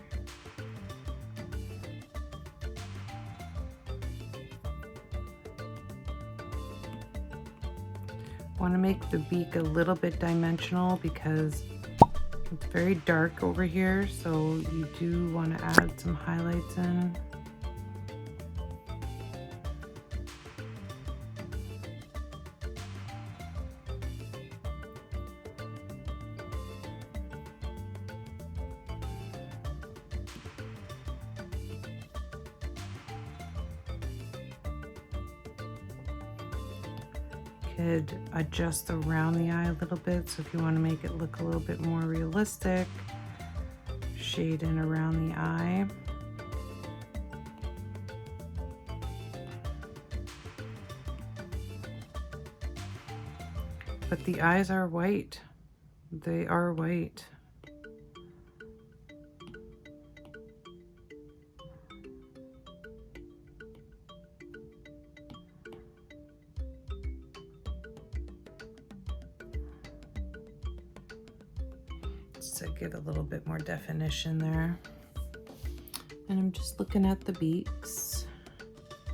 Want to make the beak a little bit dimensional because it's very dark over here, so you do want to add some highlights in. Could adjust around the eye a little bit, so if you want to make it look a little bit more realistic, shade in around the eye. But the eyes are white. They are white. To get a little bit more definition there. And I'm just looking at the beaks.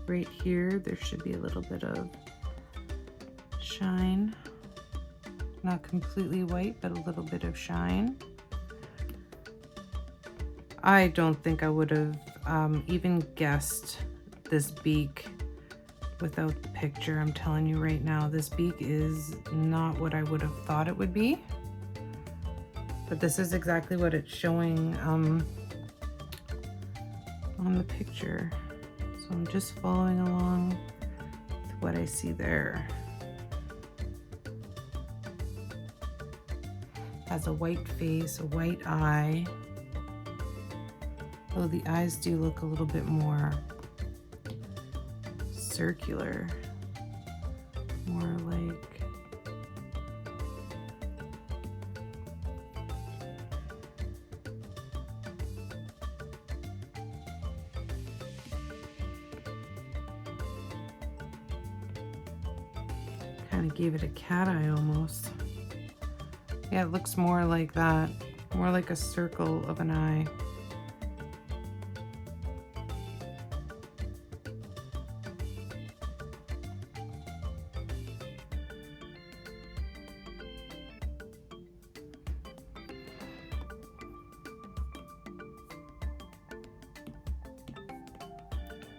Right here, there should be a little bit of shine. Not completely white, but a little bit of shine. I don't think I would have even guessed this beak without the picture. I'm telling you right now, this beak is not what I would have thought it would be. But this is exactly what it's showing on the picture. So I'm just following along with what I see there. Has a white face, a white eye. Though the eyes do look a little bit more circular, more like kind of gave it a cat eye almost. Yeah, it looks more like that, more like a circle of an eye.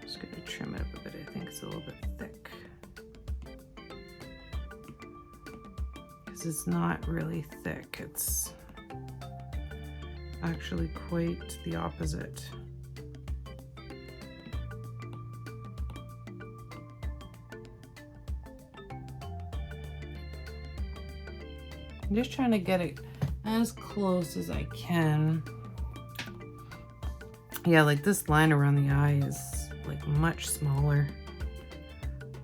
Just gonna trim it up a bit. I think it's a little bit thick. It's not really thick, it's actually quite the opposite. I'm just trying to get it as close as I can. Yeah, like this line around the eye is like much smaller.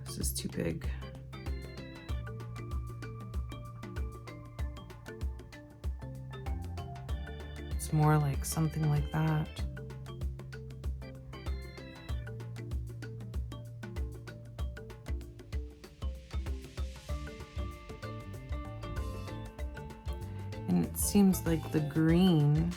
This is too big. More like something like that. And it seems like the green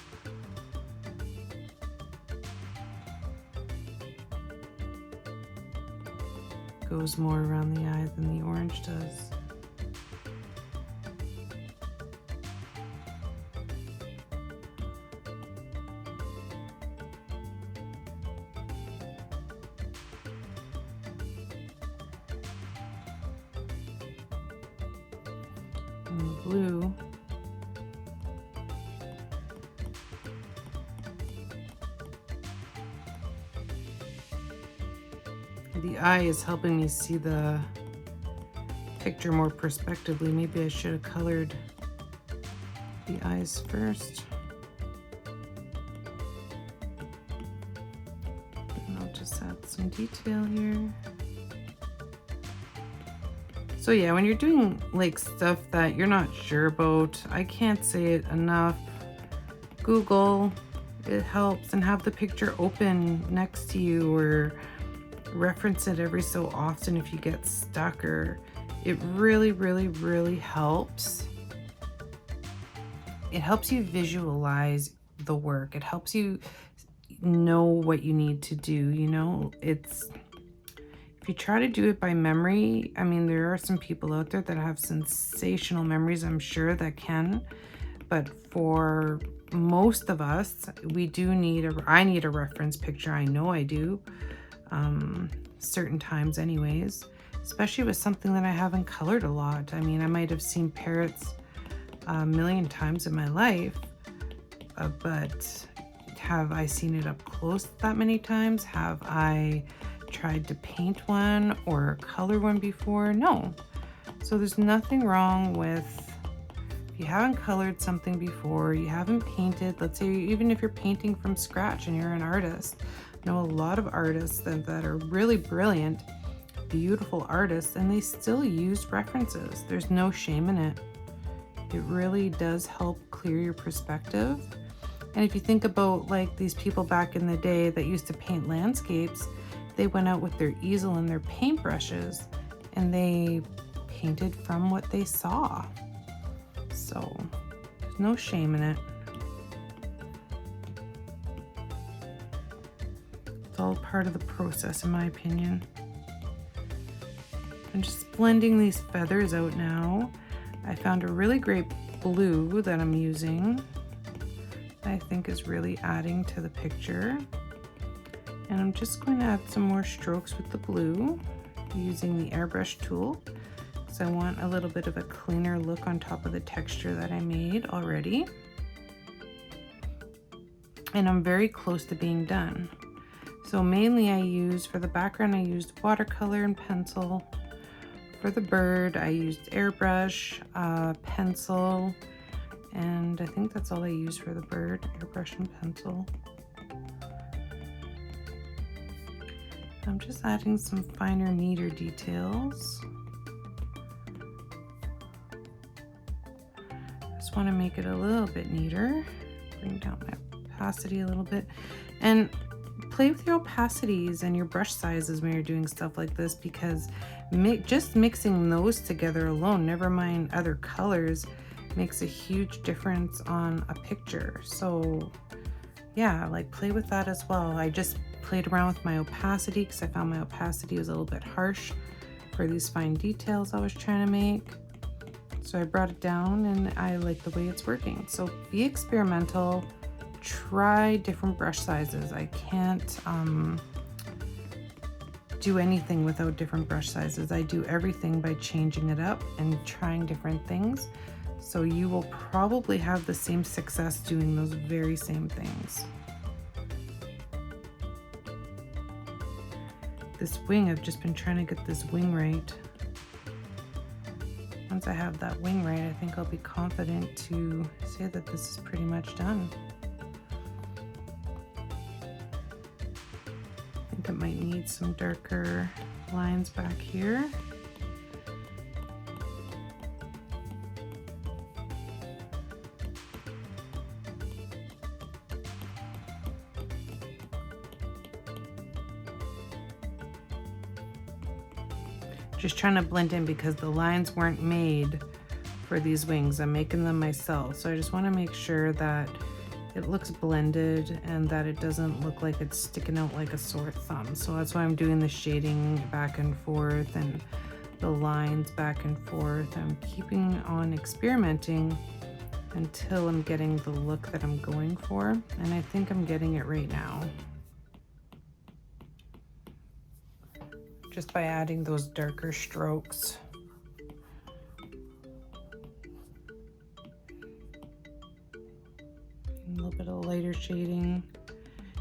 goes more around the eye than the orange does. And the blue the eye is helping me see the picture more prospectively. Maybe I should have colored the eyes first. And I'll just add some detail here. So yeah, when you're doing like stuff that you're not sure about, I can't say it enough, Google, it helps, and have the picture open next to you, or reference it every so often if you get stuck, or it really helps. It helps you visualize the work. It helps you know what you need to do, you know? If you try to do it by memory, I mean, there are some people out there that have sensational memories, I'm sure, that can, but for most of us, we do need I need a reference picture. I know I do, certain times anyways, especially with something that I haven't colored a lot. I mean, I might have seen parrots a million times in my life, but have I seen it up close that many times? Have I tried to paint one or color one before? No. So there's nothing wrong with, if you haven't colored something before, you haven't painted, let's say even if you're painting from scratch and you're an artist. I know a lot of artists that are really brilliant, beautiful artists, and they still use references. There's no shame in it. It really does help clear your perspective. And if you think about like these people back in the day that used to paint landscapes, they went out with their easel and their paintbrushes and they painted from what they saw. So there's no shame in it. It's all part of the process, in my opinion. I'm just blending these feathers out now. I found a really great blue that I'm using that I think is really adding to the picture. And I'm just going to add some more strokes with the blue using the airbrush tool, because I want a little bit of a cleaner look on top of the texture that I made already. And I'm very close to being done. So mainly I used, for the background, I used watercolor and pencil. For the bird, I used airbrush, pencil, and I think that's all I used for the bird, airbrush and pencil. I'm just adding some finer, neater details. Just want to make it a little bit neater. Bring down my opacity a little bit. And play with your opacities and your brush sizes when you're doing stuff like this, because just mixing those together alone, never mind other colors, makes a huge difference on a picture. So yeah, like play with that as well. I just played around with my opacity because I found my opacity was a little bit harsh for these fine details I was trying to make. So I brought it down and I like the way it's working. So be experimental, try different brush sizes. I can't do anything without different brush sizes. I do everything by changing it up and trying different things. So you will probably have the same success doing those very same things. This wing, I've just been trying to get this wing right. Once I have that wing right, I think I'll be confident to say that this is pretty much done. I think it might need some darker lines back here. Just trying to blend in because the lines weren't made for these wings. I'm making them myself. So I just want to make sure that it looks blended and that it doesn't look like it's sticking out like a sore thumb. So that's why I'm doing the shading back and forth and the lines back and forth. I'm keeping on experimenting until I'm getting the look that I'm going for. And I think I'm getting it right now, just by adding those darker strokes. A little bit of lighter shading.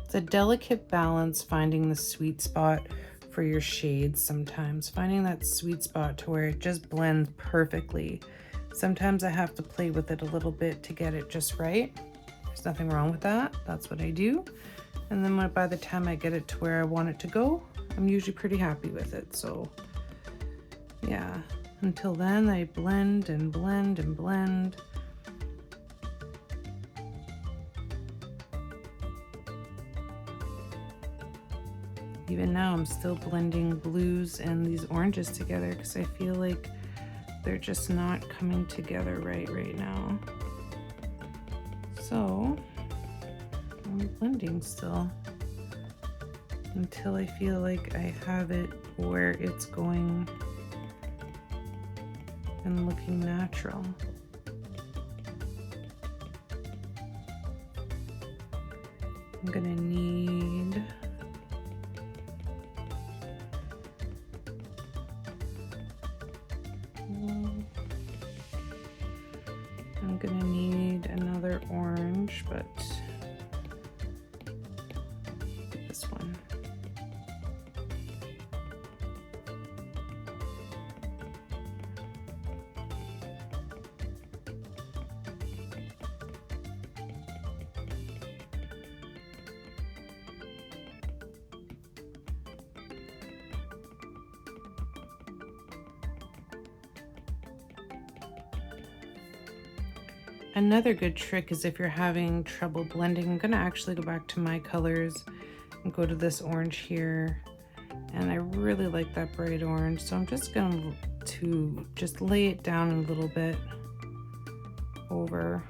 It's a delicate balance, finding the sweet spot for your shades sometimes, finding that sweet spot to where it just blends perfectly. Sometimes I have to play with it a little bit to get it just right. There's nothing wrong with that. That's what I do. And then by the time I get it to where I want it to go, I'm usually pretty happy with it. So yeah, until then I blend and blend and blend. Even now I'm still blending blues and these oranges together because I feel like they're just not coming together right now. So I'm blending still until I feel like I have it where it's going and looking natural. I'm gonna need another orange, but this one. Another good trick is if you're having trouble blending, I'm gonna actually go back to my colors and go to this orange here. And I really like that bright orange. So I'm just going to just lay it down a little bit over,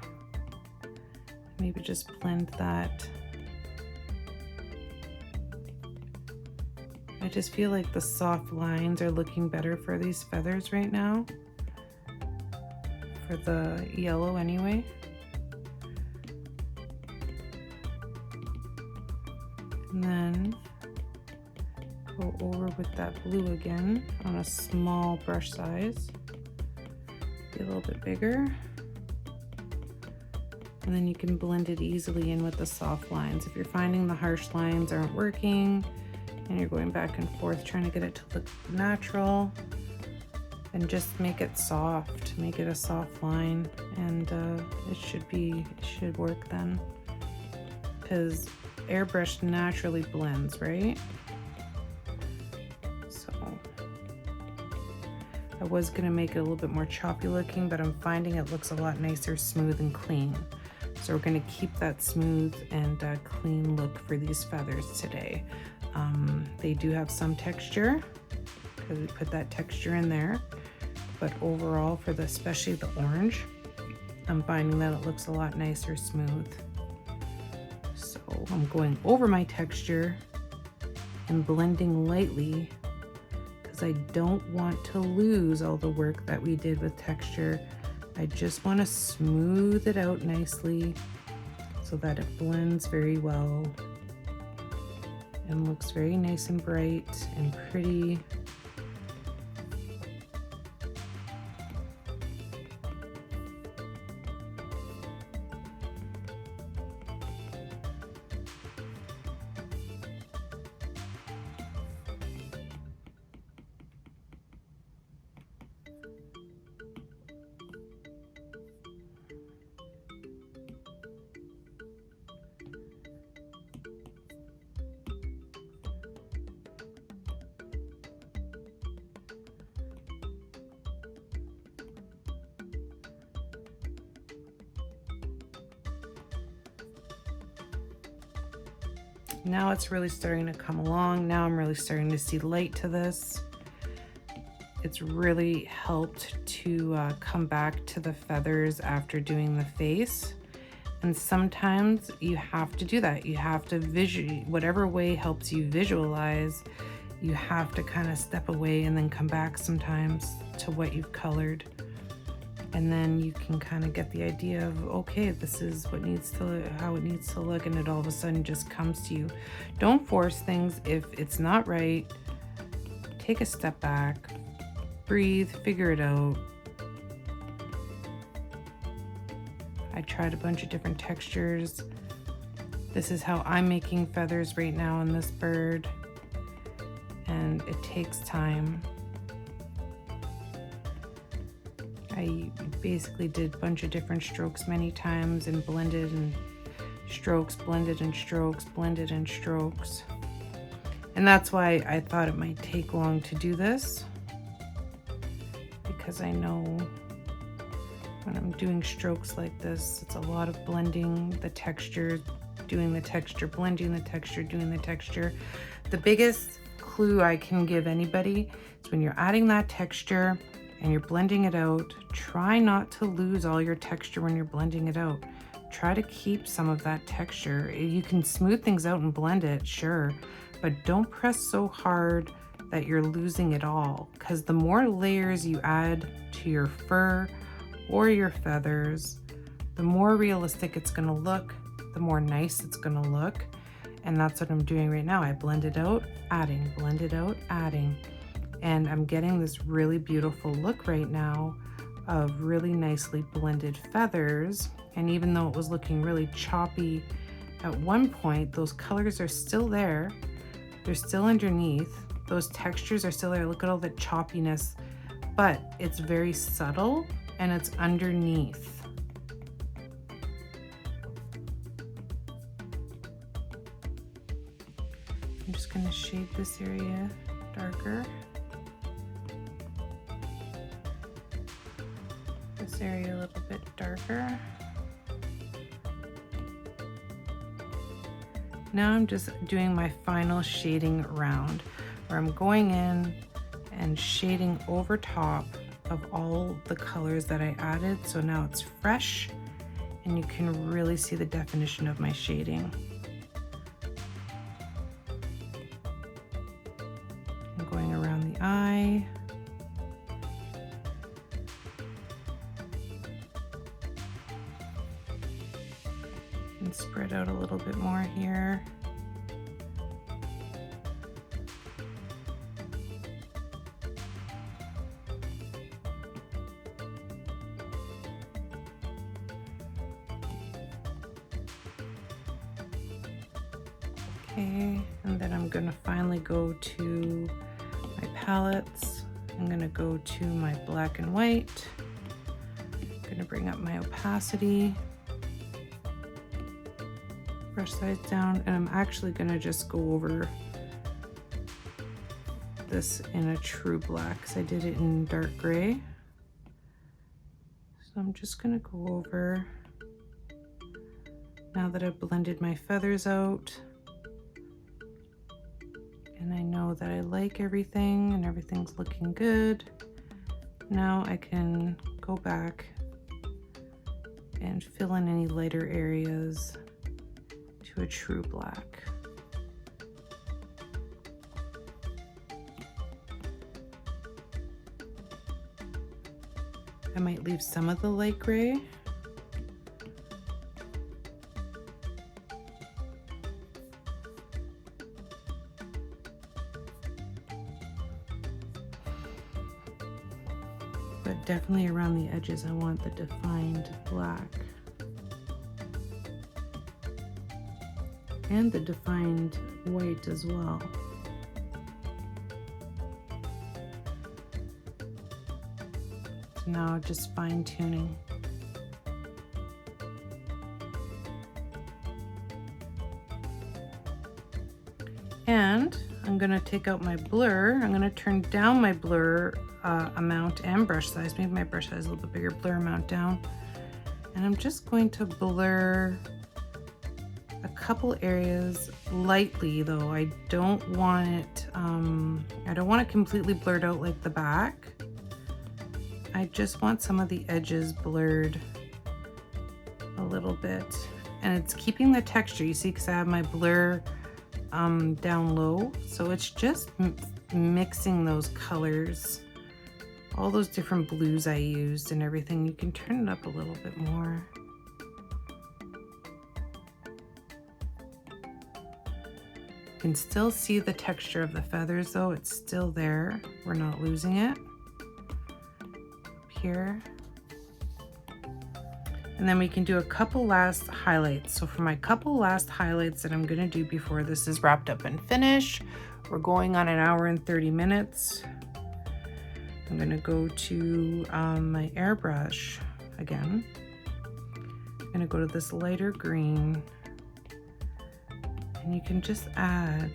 maybe just blend that. I just feel like the soft lines are looking better for these feathers right now. For the yellow anyway. And then go over with that blue again on a small brush size. Be a little bit bigger. And then you can blend it easily in with the soft lines. If you're finding the harsh lines aren't working and you're going back and forth trying to get it to look natural, and just make it soft, make it a soft line, and it should work then. Because airbrush naturally blends, right? So I was gonna make it a little bit more choppy looking, but I'm finding it looks a lot nicer, smooth and clean. So we're gonna keep that smooth and clean look for these feathers today. They do have some texture because we put that texture in there. But overall, for especially the orange, I'm finding that it looks a lot nicer, smooth. So I'm going over my texture and blending lightly because I don't want to lose all the work that we did with texture. I just want to smooth it out nicely so that it blends very well and looks very nice and bright and pretty. Now it's really starting to come along. Now I'm really starting to see light to this. It's really helped to come back to the feathers after doing the face. And sometimes you have to do that. You have to whatever way helps you visualize, you have to kind of step away and then come back sometimes to what you've colored. And then you can kind of get the idea of, okay, this is what how it needs to look, and it all of a sudden just comes to you. Don't force things. If it's not right, take a step back, breathe, figure it out. I tried a bunch of different textures. This is how I'm making feathers right now on this bird. and it takes time. I basically did a bunch of different strokes many times and blended and strokes, blended and strokes, blended and strokes. And that's why I thought it might take long to do this, because I know when I'm doing strokes like this, it's a lot of blending the texture, doing the texture, blending the texture, doing the texture. The biggest clue I can give anybody is when you're adding that texture and you're blending it out, try not to lose all your texture when you're blending it out. Try to keep some of that texture. You can smooth things out and blend it, sure, but don't press so hard that you're losing it all, because the more layers you add to your fur or your feathers, the more realistic it's gonna look, the more nice it's gonna look. And that's what I'm doing right now. I blend it out, adding, blend it out, adding. And I'm getting this really beautiful look right now of really nicely blended feathers. And even though it was looking really choppy at one point, those colors are still there. They're still underneath. Those textures are still there. Look at all the choppiness, but it's very subtle and it's underneath. I'm just going to shade this area darker. This area a little bit darker. Now I'm just doing my final shading round, where I'm going in and shading over top of all the colors that I added. So now it's fresh and you can really see the definition of my shading. I'm going around the eye. And spread out a little bit more here. Okay, and then I'm gonna finally go to my palettes. I'm gonna go to my black and white. I'm gonna bring up my opacity, brush size down, and I'm actually gonna just go over this in a true black, because I did it in dark gray. So I'm just gonna go over, now that I've blended my feathers out, and I know that I like everything and everything's looking good. Now I can go back and fill in any lighter areas to a true black. I might leave some of the light gray. But definitely around the edges, I want the defined black. And the defined white as well. So now just fine tuning. And I'm gonna take out my blur. I'm gonna turn down my blur amount and brush size. Maybe my brush size is a little bit bigger, blur amount down. And I'm just going to blur a couple areas lightly though. I don't want it, I don't want it completely blurred out like the back. I just want some of the edges blurred a little bit. And it's keeping the texture, you see, because I have my blur down low. So it's just mixing those colors, all those different blues I used and everything. You can turn it up a little bit more. You can still see the texture of the feathers though, it's still there. We're not losing it. Up here. And then we can do a couple last highlights. So for my couple last highlights that I'm gonna do before this is wrapped up and finished, We're going on 1 hour and 30 minutes. I'm gonna go to my airbrush again. I'm gonna go to this lighter green, and you can just add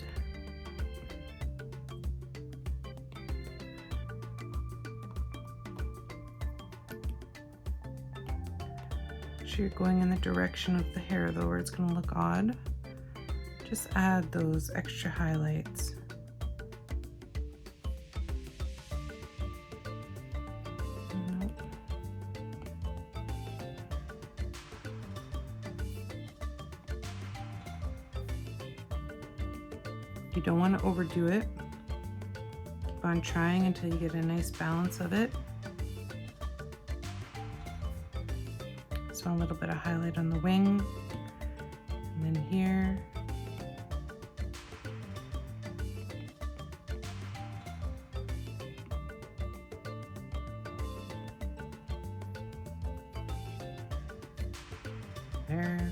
you're going in the direction of the hair though, or it's going to look odd. Just add those extra highlights. Nope. You don't want to overdo it. Keep on trying until you get a nice balance of it. So a little bit of highlight on the wing, and then here. There.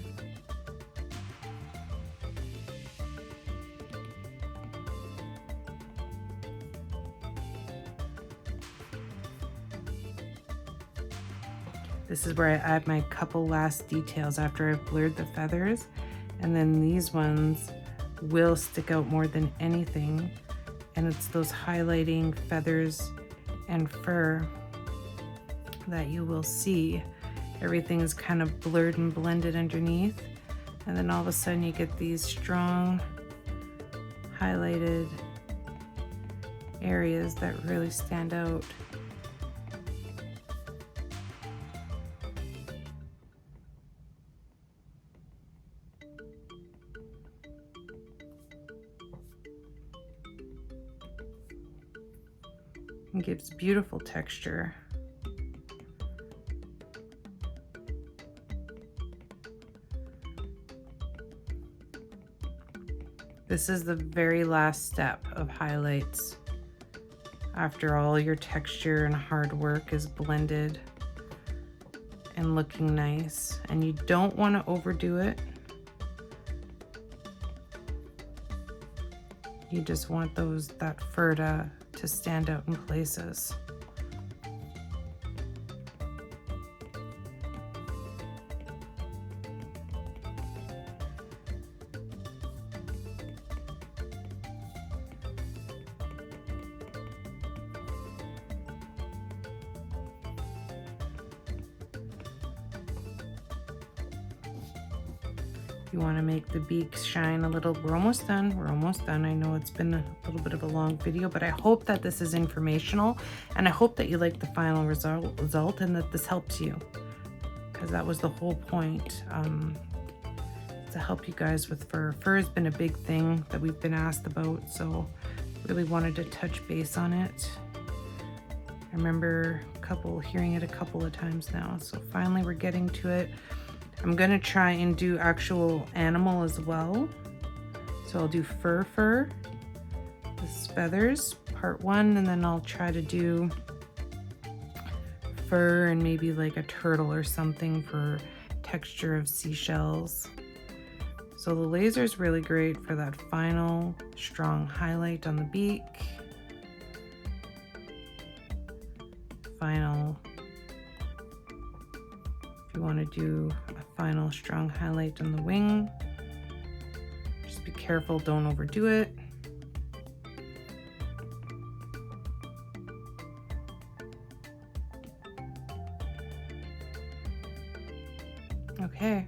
This is where I add my couple last details after I've blurred the feathers, and then these ones will stick out more than anything, and it's those highlighting feathers and fur that you will see. Everything is kind of blurred and blended underneath, and then all of a sudden you get these strong highlighted areas that really stand out. And gives beautiful texture. This is the very last step of highlights. After all your texture and hard work is blended and looking nice, and you don't want to overdo it. You just want that fur to stand out in places. You want to make the beaks shine a little. We're almost done. We're almost done. I know it's been a little bit of a long video, but I hope that this is informational, and I hope that you like the final result and that this helps you, because that was the whole point, to help you guys with fur. Fur has been a big thing that we've been asked about, so really wanted to touch base on it. I remember hearing it a couple of times now, so finally we're getting to it. I'm gonna try and do actual animal as well. So I'll do fur, this feathers, part 1, and then I'll try to do fur and maybe like a turtle or something for texture of seashells. So the laser is really great for that final strong highlight on the beak. Final, if you want to do a final strong highlight on the wing, just be careful, don't overdo it. Okay,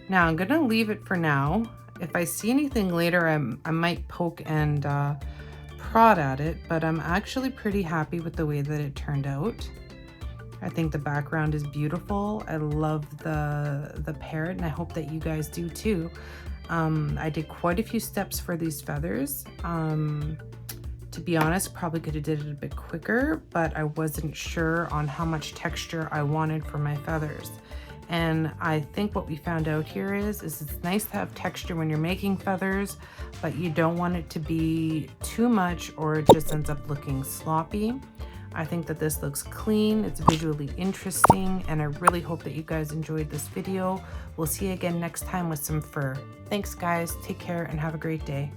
now I'm gonna leave it for now. If I see anything later, I might poke and prod at it, but I'm actually pretty happy with the way that it turned out. I think the background is beautiful. I love the parrot, and I hope that you guys do too. I did quite a few steps for these feathers. To be honest, probably could have did it a bit quicker, but I wasn't sure on how much texture I wanted for my feathers. And I think what we found out here is it's nice to have texture when you're making feathers, but you don't want it to be too much or it just ends up looking sloppy. I think that this looks clean, it's visually interesting, and I really hope that you guys enjoyed this video. We'll see you again next time with some fur. Thanks guys, take care and have a great day.